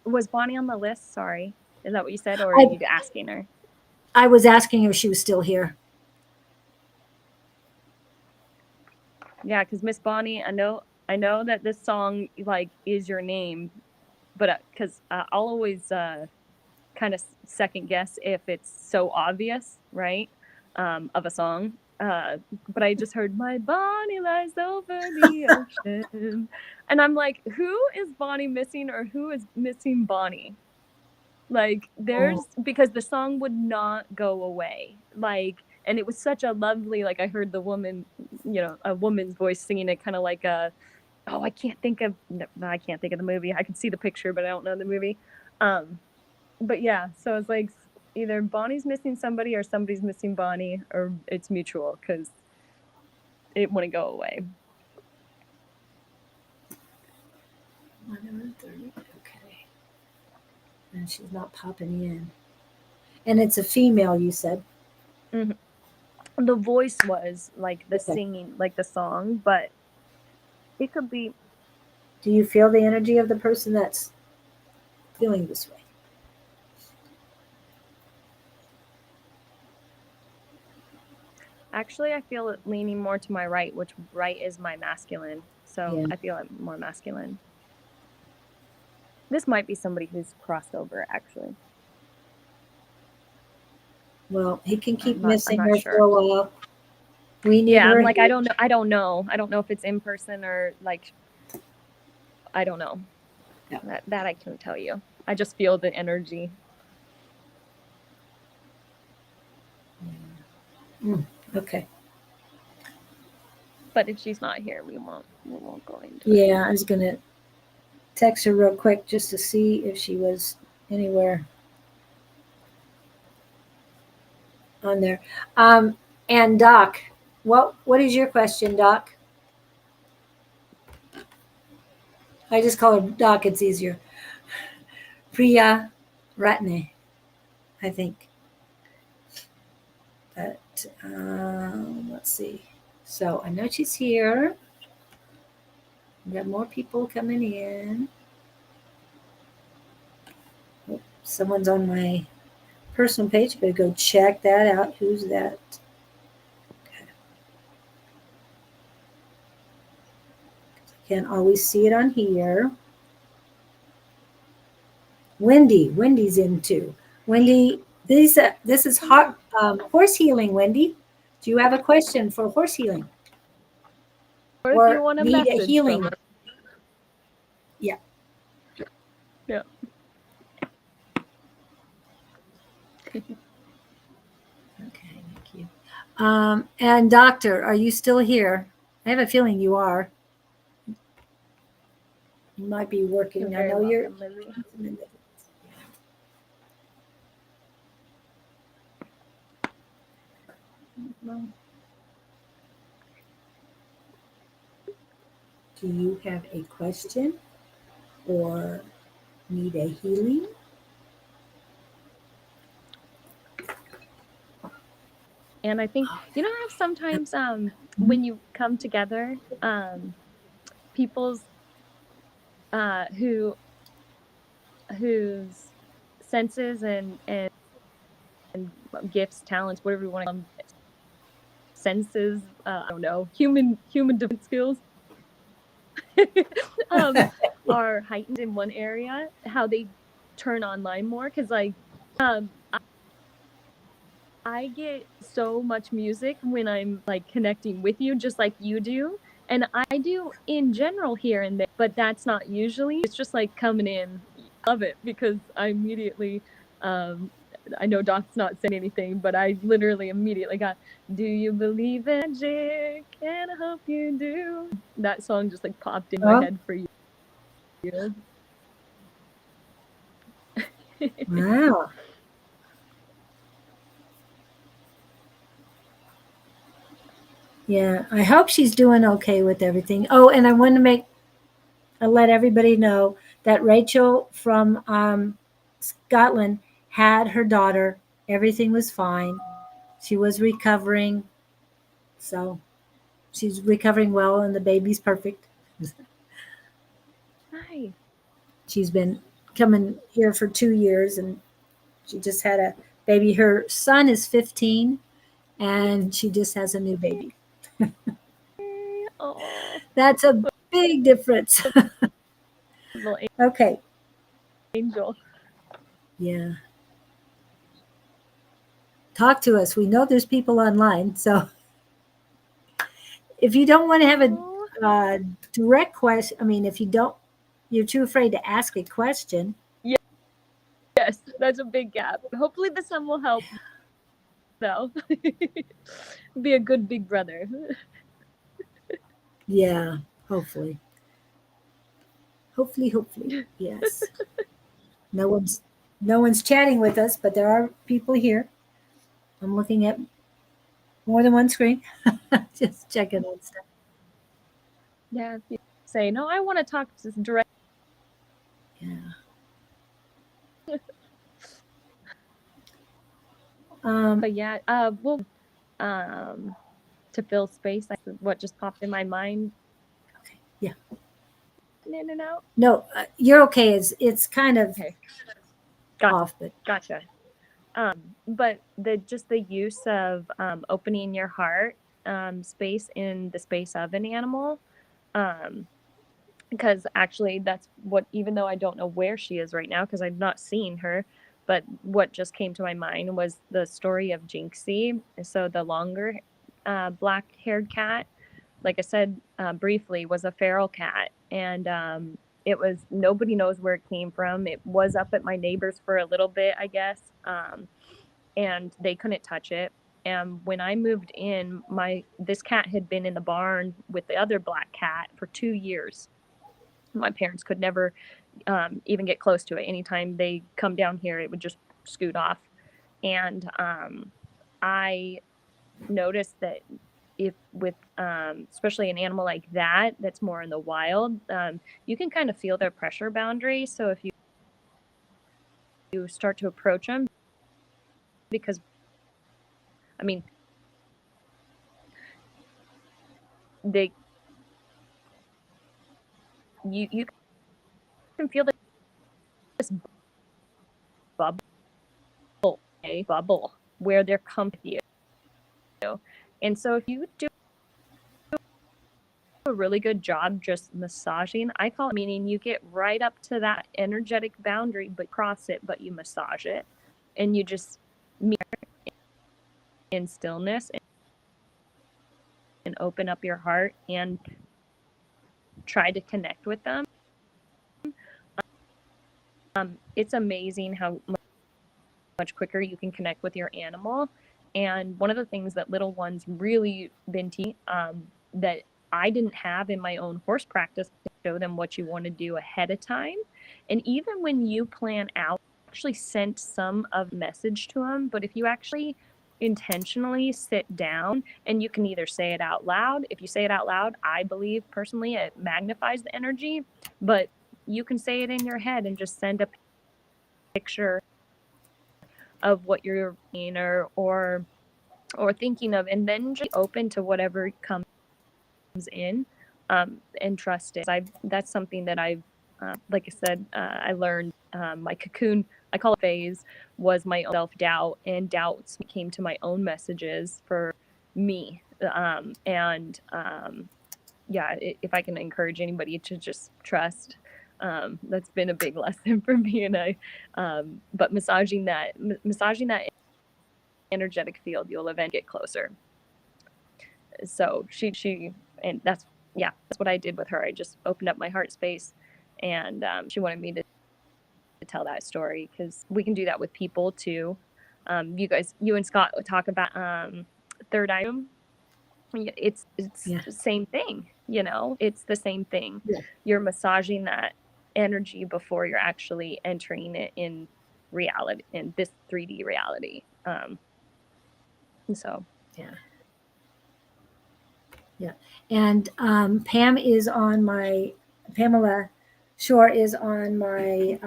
was Bonnie on the list? Sorry, is that what you said, or are I you asking her? I was asking her if she was still here. Yeah, because Miss Bonnie, I know that this song like is your name, but because I'll always kind of second guess if it's so obvious, right? Of a song. But I just heard my Bonnie lies over the ocean, and I'm like, who is Bonnie missing, or who is missing Bonnie? Like, Oh, because the song would not go away. Like, and it was such a lovely, like I heard the woman, a woman's voice singing it, kind of like a, oh, I can't think of, no, I can't think of the movie. I can see the picture, but I don't know the movie. But yeah, so it's like either Bonnie's missing somebody or somebody's missing Bonnie, or it's mutual because it wouldn't go away. 1:30. Okay. And she's not popping in. And it's a female, you said. Hmm. The voice was like the Okay. singing, like the song, but it could be. Do you feel the energy of the person that's feeling this way? Actually, I feel it leaning more to my right, which right is my masculine. So Yeah. I feel it more masculine. This might be somebody who's crossed over, actually. Well, he can keep I'm missing not her for sure. a while. We need Yeah, I'm her like, here. I don't know. I don't know if it's in person or like, I don't know. Yeah. That I can't tell you. I just feel the energy. Okay. But if she's not here, we won't go into it. Yeah, I was gonna text her real quick just to see if she was anywhere on there. And Doc, what is your question, Doc? I just call her Doc. It's easier. Priya Ratne, I think. But let's see. So I know she's here. We got more people coming in. Oh, someone's on my personal page. Better go check that out. Who's that? Okay. Can't always see it on here. Wendy's in too. Wendy, this is horse healing. Wendy, do you have a question for horse healing Or if you or want a need a message healing? from her. Yeah. Yeah. Okay, thank you. And doctor, are you still here? I have a feeling you are. You might be working. You're I very know you're. welcome, Lily. Do you have a question or need a healing? And I think you know how sometimes when you come together, people's whose senses and gifts, talents, whatever you want to call them, senses, I don't know, human defense skills um, are heightened in one area, how they turn online more. Because like um, I get so much music when I'm like connecting with you, just like you do. And I do in general here and there, but that's not usually. It's just like coming in. I love it because I immediately, um, I know Doc's not saying anything, but I literally immediately got, "Do you believe in magic? And I hope you do." That song just like popped in my Oh, head for you. wow. Yeah, I hope she's doing okay with everything. Oh, and I want to let everybody know that Rachel from Scotland had her daughter. Everything was fine. She was recovering, so she's recovering well, and the baby's perfect. Nice. She's been coming here for 2 years, and she just had a baby. Her son is 15, and she just has a new baby. Oh, That's a big difference. little Okay. angel. Yeah. Talk to us. We know there's people online. So if you don't want to have Oh. a direct question, I mean, if you don't, you're too afraid to ask a question. Yes, that's a big gap. Hopefully the sun will help though. Be a good big brother. Yeah. Hopefully. Hopefully. Yes. No one's no one's chatting with us, but there are people here. I'm looking at more than one screen. Just checking on stuff. Yeah, if you say, no, I want to talk to this direct. Yeah. But yeah, we'll to fill space. That's what just popped in my mind. Okay. Yeah. In and out. No, you're okay. It's kind of Okay, gotcha. off, but Gotcha. But the use of opening your heart space in the space of an animal. Um, because actually that's what, even though I don't know where she is right now because I've not seen her, but what just came to my mind was the story of Jinxie. So the longer black haired cat, like I said briefly, was a feral cat, and it was, nobody knows where it came from. It was up at my neighbor's for a little bit, I guess, and they couldn't touch it. And when I moved in, this cat had been in the barn with the other black cat for 2 years. My parents could never even get close to it. Anytime they come down here, it would just scoot off. And I noticed that if with especially an animal like that that's more in the wild, you can kind of feel their pressure boundary. So if you start to approach them, because I mean they you can feel this bubble where they're coming with you. And so if you do a really good job just massaging, I call it, meaning you get right up to that energetic boundary but cross it, but you massage it, and you just meet in stillness and open up your heart and try to connect with them. It's amazing how much quicker you can connect with your animal. And one of the things that little ones really been teaching, that I didn't have in my own horse practice, to show them what you want to do ahead of time. And even when you plan out, actually sent some of message to them, but if you actually intentionally sit down, and you can either say it out loud. If you say it out loud, I believe personally it magnifies the energy, but you can say it in your head and just send a picture of what you're seeing or thinking of, and then just be open to whatever comes in, and trust it. That's something that I've like I said, I learned. My cocoon, I call it phase, was my own self-doubt, and doubts came to my own messages for me. Yeah, if I can encourage anybody to just trust, that's been a big lesson for me. But massaging that energetic field, you'll eventually get closer. So and that's what I did with her. I just opened up my heart space, and she wanted me to tell that story, because we can do that with people too. You and Scott talk about third eye. It's Yeah. the same thing, it's the same thing. Yeah. You're massaging that energy before you're actually entering it in reality, in this 3D reality. And so Yeah. Yeah. And Pamela Shore is on my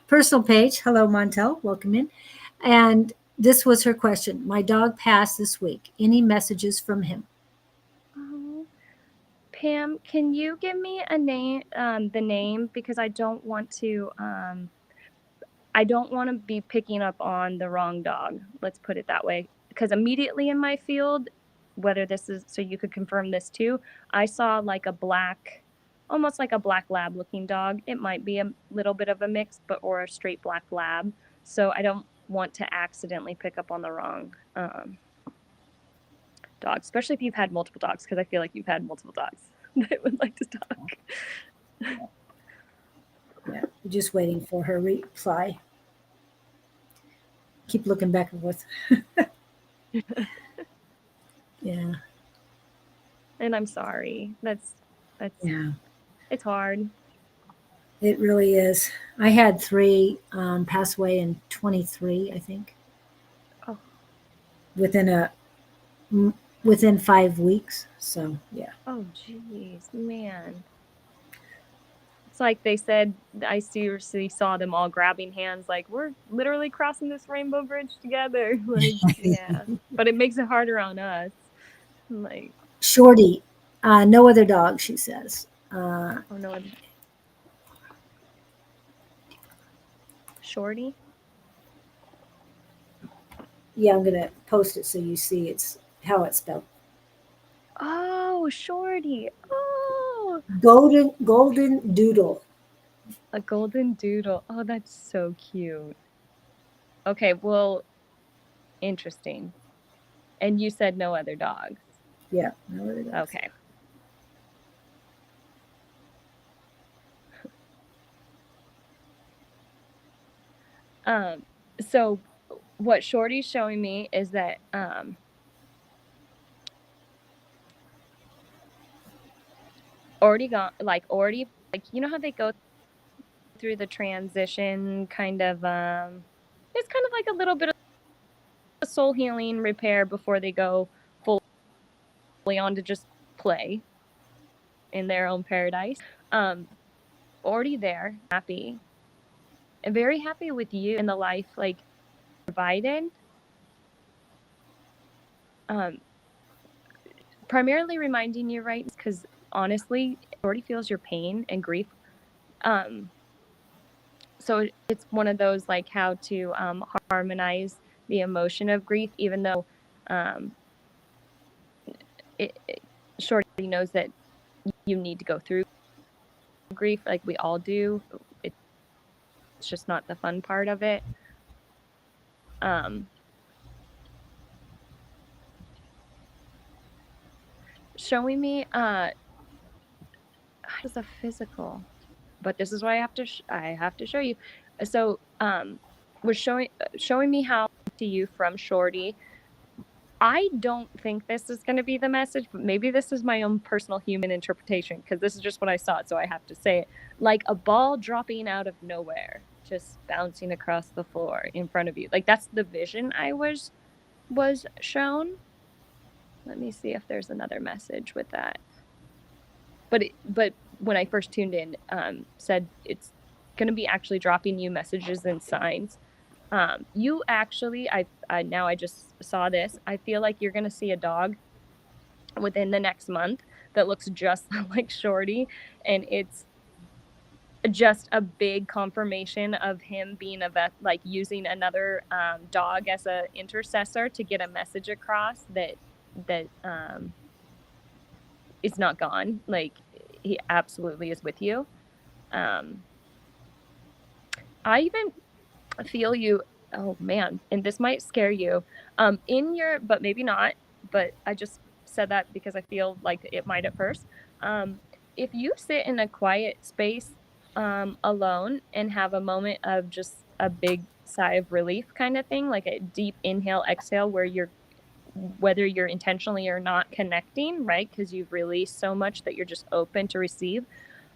personal page. Hello, Montel. Welcome in. And this was her question. My dog passed this week. Any messages from him? Oh, Pam, can you give me a name, the name, because I don't want to be picking up on the wrong dog. Let's put it that way. Because immediately in my field, whether this is, so you could confirm this too, I saw like almost like a black lab looking dog. It might be a little bit of a mix, or a straight black lab. So I don't want to accidentally pick up on the wrong dog, especially if you've had multiple dogs, because I feel like you've had multiple dogs that would like to talk. Yeah. We're just waiting for her reply. Keep looking back and forth. Yeah. And I'm sorry. That's Yeah. It's hard. It really is. I had three pass away in 23, I think, Oh, within within 5 weeks. So yeah. oh, geez, man. It's like they said, I seriously saw them all grabbing hands, like, we're literally crossing this rainbow bridge together. Like, yeah. But it makes it harder on us. Like, Shorty, no other dog, she says. oh no, Shorty? Yeah, I'm gonna post it so you see it's how it's spelled. Oh, Shorty. Oh, Golden doodle. a golden doodle. Oh, that's so cute. Okay, well, interesting. And you said no other dogs. Yeah, no other dogs. Okay. So what Shorty's showing me is that already gone, like already, like, you know how they go through the transition kind of it's kind of like a little bit of soul healing repair before they go fully on to just play in their own paradise. Already there, happy, and very happy with you and the life like provided. Primarily reminding you, right, because honestly it already feels your pain and grief. So it's one of those like how to harmonize the emotion of grief, even though um, Shorty knows that you need to go through grief, like we all do. It's just not the fun part of it. Showing me is a physical, but this is why I have to show you. So was showing me how to you from Shorty. I don't think this is going to be the message, but maybe this is my own personal human interpretation because this is just what I saw, so I have to say it. Like a ball dropping out of nowhere, just bouncing across the floor in front of you. Like that's the vision I was shown. Let me see if there's another message with that. But when I first tuned in, said it's going to be actually dropping you messages and signs. You actually, I just saw this. I feel like you're going to see a dog within the next month that looks just like Shorty, and it's just a big confirmation of him being a vet, like using another dog as a intercessor to get a message across that is not gone. Like he absolutely is with you. I even feel you. Oh man, and this might scare you. In your, but maybe not. But I just said that because I feel like it might at first. If you sit in a quiet space alone and have a moment of just a big sigh of relief kind of thing, like a deep inhale, exhale, where you're, whether you're intentionally or not connecting, right? Because you've released so much that you're just open to receive.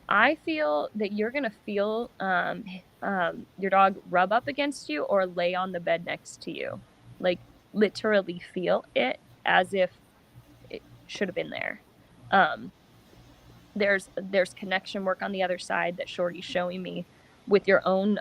I feel that you're going to feel your dog rub up against you or lay on the bed next to you. Like literally feel it as if it should have been there. There's connection work on the other side that Shorty's showing me with your own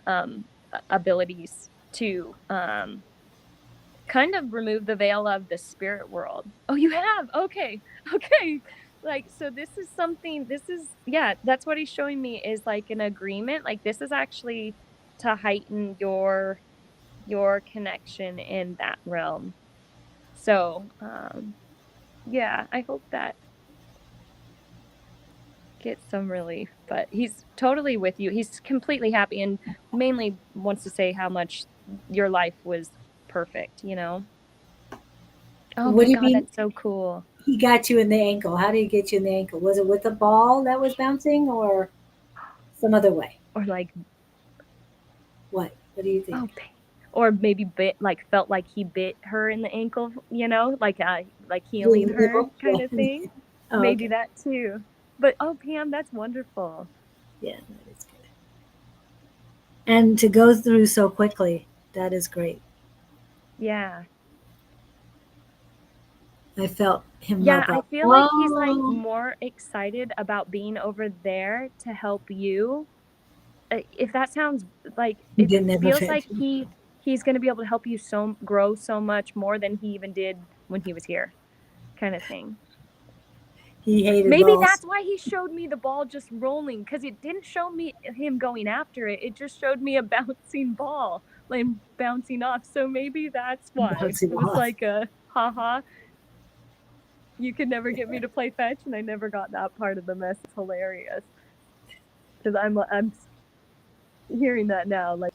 abilities to kind of remove the veil of the spirit world. Oh, you have? Okay. Okay. Like, so this is something, this is, yeah, that's what he's showing me is like an agreement. Like, this is actually to heighten your connection in that realm. So, yeah, I hope that gets some relief, but he's totally with you. He's completely happy and mainly wants to say how much your life was perfect, you know? Oh What my do you God, mean that's so cool. he got you in the ankle? How did he get you in the ankle? Was it with a ball that was bouncing or some other way? Or like, What? What do you think? oh, or maybe bit, like felt like he bit her in the ankle, you know, like healing The her nibble? kind of thing. Oh, Maybe okay. that too. But oh, Pam, that's wonderful. Yeah, that is good. And to go through so quickly, that is great. Yeah. I felt him Yeah, rub I up. feel like he's like Oh, more excited about being over there to help you. If that sounds like he it didn't ever feels like fit. he's going to be able to help you so grow so much more than he even did when he was here, kind of thing. He hated Maybe balls. that's why he showed me the ball just rolling, because it didn't show me him going after it. It just showed me a bouncing ball, like bouncing off. So maybe that's why. Bouncing It was off. like a haha, you could never get me to play fetch, and I never got that part of the mess. It's hilarious. Because I'm hearing that now, like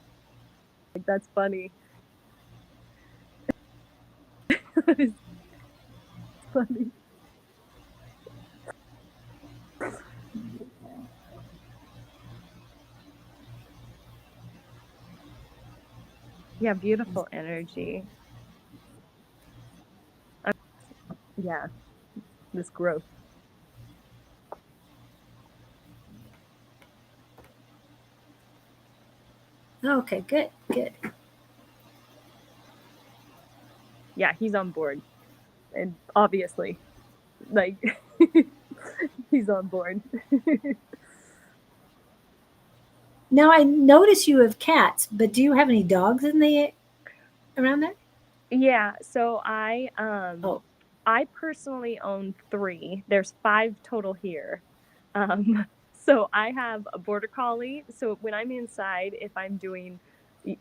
that's funny. It's funny. Yeah, beautiful energy. Yeah, this growth. Okay, good, good. Yeah, he's on board. And obviously, like, he's on board. Now I notice you have cats, but do you have any dogs in the around there? Yeah, so Oh, I personally own 3. There's 5 total here. So I have a border collie. So when I'm inside, if I'm doing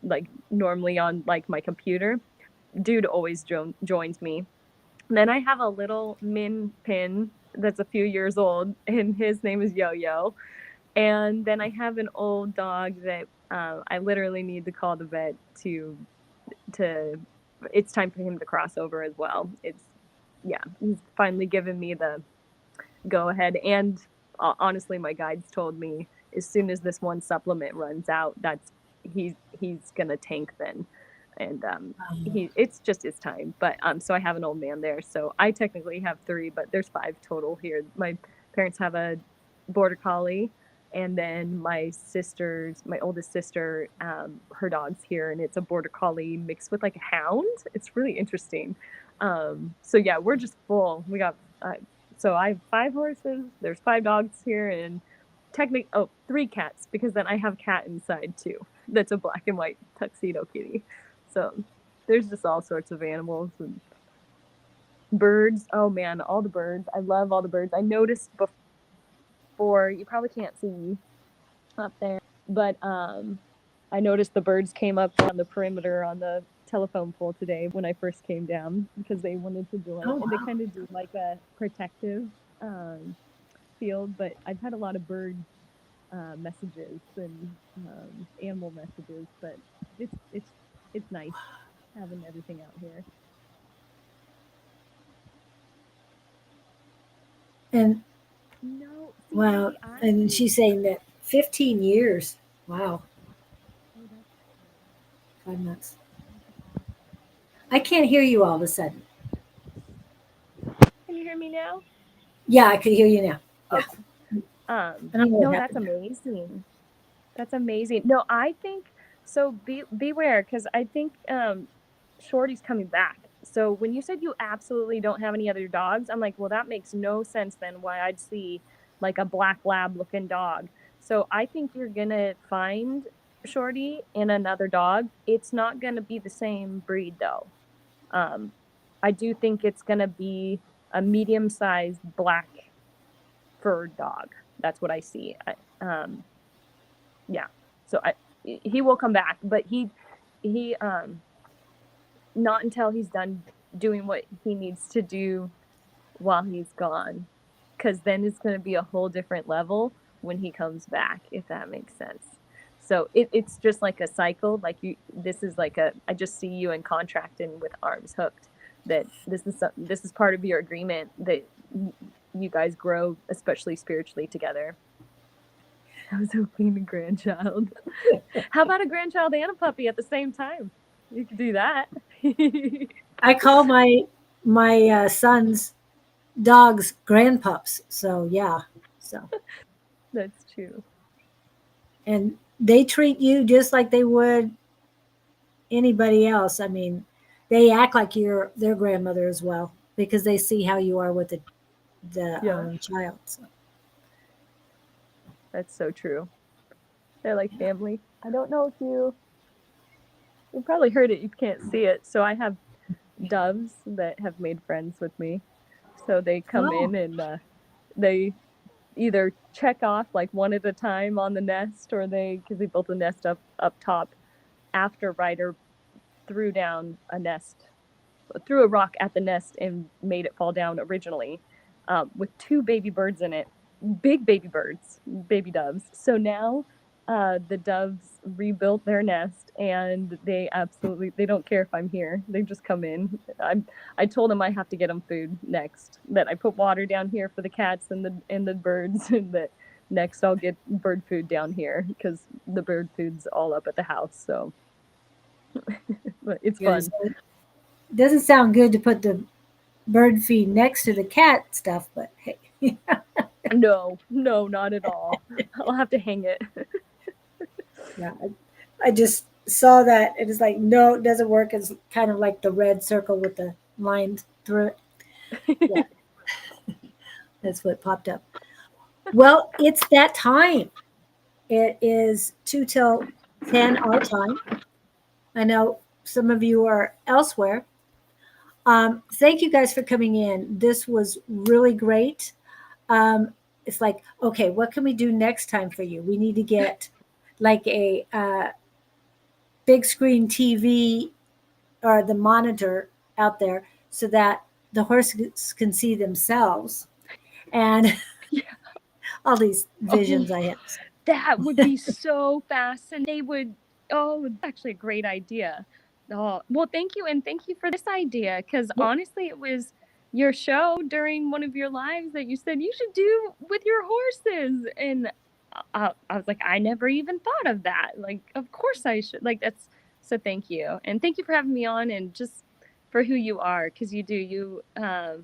like normally on like my computer, dude always joins me. Then I have a little min pin that's a few years old, and his name is Yo Yo. And then I have an old dog that I literally need to call the vet to. It's time for him to cross over as well. It's yeah, he's finally given me the go ahead. And honestly, my guides told me as soon as this one supplement runs out, he's gonna tank then, and it's just his time. But so I have an old man there, so I technically have 3, but there's 5 total here. My parents have a border collie. And then my oldest sister, her dog's here, and it's a border collie mixed with like a hound. It's really interesting. So yeah, we're just full. We got so I have 5 horses. There's 5 dogs here, and 3 cats because then I have a cat inside too. That's a black and white tuxedo kitty. So there's just all sorts of animals and birds. Oh man, all the birds. I love all the birds. I noticed before, you probably can't see up there, but I noticed the birds came up on the perimeter on the telephone pole today when I first came down because they wanted to join, oh and they wow. kind of do like a protective field. But I've had a lot of bird messages and animal messages, but it's nice having everything out here. And No, see, wow, baby, I and she's saying that 15 years. Wow, oh that's 5 months. I can't hear you all of a sudden. can you hear me now? Yeah, I could hear you now. Yeah, Okay. I don't know what No, that's happened there. amazing. That's amazing. No, I think so. Beware, because I think Shorty's coming back. So when you said you absolutely don't have any other dogs, I'm like, well, that makes no sense then. Why I'd see like a black lab looking dog. So I think you're gonna find Shorty in another dog. It's not gonna be the same breed though. Um, I do think it's gonna be a medium-sized black furred dog. That's what I see. Yeah. So he will come back, but he not until he's done doing what he needs to do while he's gone, because then it's going to be a whole different level when he comes back, if that makes sense. So it's just like a cycle. Like this is like I just see you in contracting with arms hooked. That this is part of your agreement that you guys grow, especially spiritually, together. I was hoping a grandchild. How about a grandchild and a puppy at the same time? You could do that. I call my son's dogs grandpups. So yeah, so That's true. and they treat you just like they would anybody else. I mean, they act like you're their grandmother as well because they see how you are with the Yeah, child. So that's so true. They're like family. I don't know if you probably heard it. You can't see it. So I have doves that have made friends with me. So they come oh, in and they either check off like one at a time on the nest, or because they built a nest up top after Ryder threw a rock at the nest and made it fall down originally, with 2 baby birds in it, big baby birds, baby doves. So now the doves rebuilt their nest, and they don't care if I'm here. They just come in. I told them I have to get them food next. That I put water down here for the cats and the birds, and that next I'll get bird food down here because the bird food's all up at the house. So But it's Yeah, fun. so it doesn't sound good to put the bird feed next to the cat stuff, but hey, No, no, not at all. I'll have to hang it. yeah, I just saw that. It was like, no, it doesn't work. It's kind of like the red circle with the line through it. Yeah, that's what popped up. Well, it's that time. It is 2 till 10 our time. I know some of you are elsewhere. Thank you guys for coming in. This was really great. It's like, okay, what can we do next time for you? We need to get like a big screen TV or the monitor out there so that the horses can see themselves and Yeah. all these Oh, visions I have. that would be so fascinating. They would, oh, that's actually a great idea. Oh, well, thank you. And thank you for this idea. Because Yep. honestly, it was your show during one of your lives that you said you should do with your horses. And I was like, I never even thought of that. Like, of course I should. Like, that's so thank you. And thank you for having me on and just for who you are. Because you do,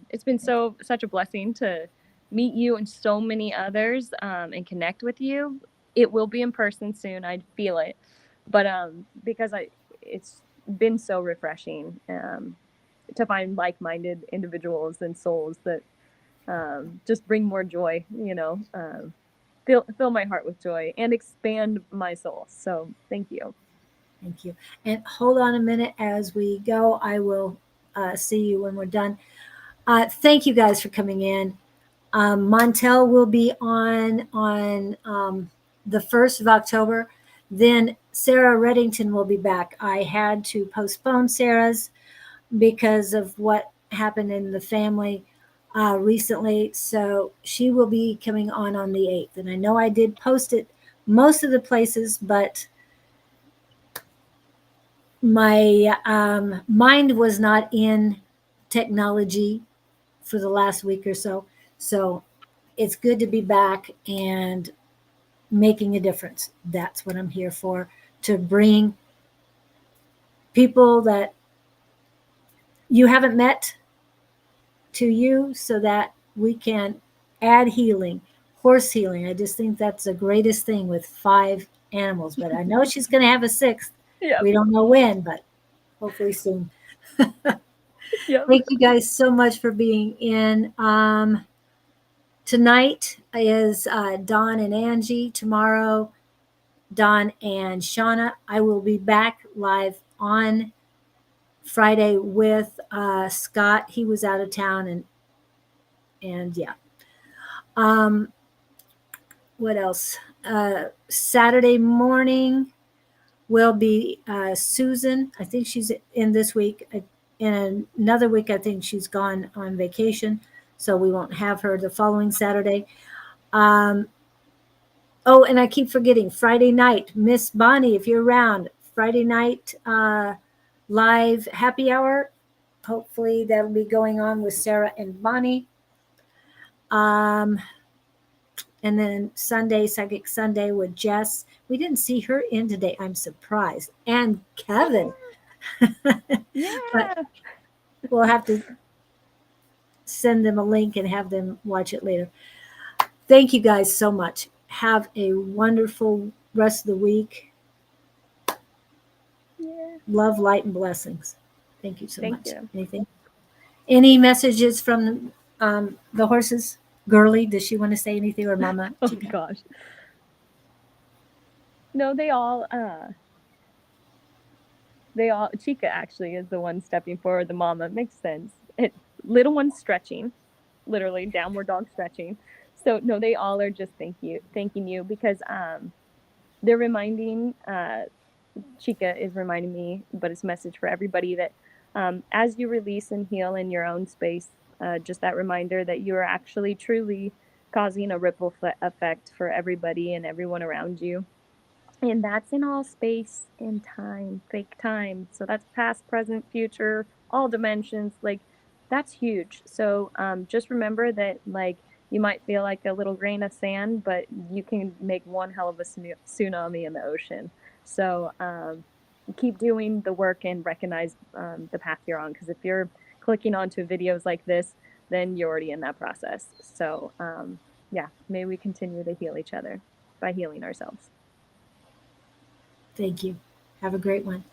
it's been such a blessing to meet you and so many others and connect with you. It will be in person soon. I feel it, but because it's been so refreshing to find like-minded individuals and souls that just bring more joy. Fill my heart with joy and expand my soul. So thank you. Thank you. And hold on a minute as we go. I will see you when we're done. Thank you guys for coming in. Montel will be on the 1st of October. Then Sarah Reddington will be back. I had to postpone Sarah's because of what happened in the family recently. So she will be coming on the 8th. And I know I did post it most of the places, but my mind was not in technology for the last week or so. So it's good to be back and making a difference. That's what I'm here for, to bring people that you haven't met to you so that we can add healing, horse healing. I just think that's the greatest thing with 5 animals. But I know she's going to have a 6th. Yep. We don't know when, but hopefully soon. Yep. Thank you guys so much for being in. Tonight is Don and Angie. Tomorrow, Don and Shauna. I will be back live on Friday with Scott. He was out of town, and yeah. Um, what else? Saturday morning will be Susan. I think she's in this week. In another week, I think she's gone on vacation, so we won't have her the following Saturday. Um, oh, and I keep forgetting Friday night, Miss Bonnie, if you're around, Friday night live happy hour. Hopefully, that'll be going on with Sarah and Bonnie. Um, and then Sunday, Psychic Sunday with Jess. We didn't see her in today. I'm surprised. And Kevin. But Yeah. we'll have to send them a link and have them watch it later. Thank you guys so much. Have a wonderful rest of the week. Yeah. Love, light, and blessings. Thank you so Thank much. you. Anything? Any messages from the horses? Girly, does she want to say anything, or Mama Oh Chica? gosh. No, they all Chica actually is the one stepping forward, the mama. Makes sense. Little one's stretching, literally downward dog stretching. So no, they all are just thanking you because they're reminding Chica is reminding me, but it's a message for everybody that as you release and heal in your own space, just that reminder that you are actually truly causing a ripple effect for everybody and everyone around you. And that's in all space and time, fake time. So that's past, present, future, all dimensions. Like that's huge. So just remember that like you might feel like a little grain of sand, but you can make one hell of a tsunami in the ocean. So keep doing the work and recognize the path you're on. Because if you're clicking onto videos like this, then you're already in that process. So yeah, may we continue to heal each other by healing ourselves. Thank you. Have a great one.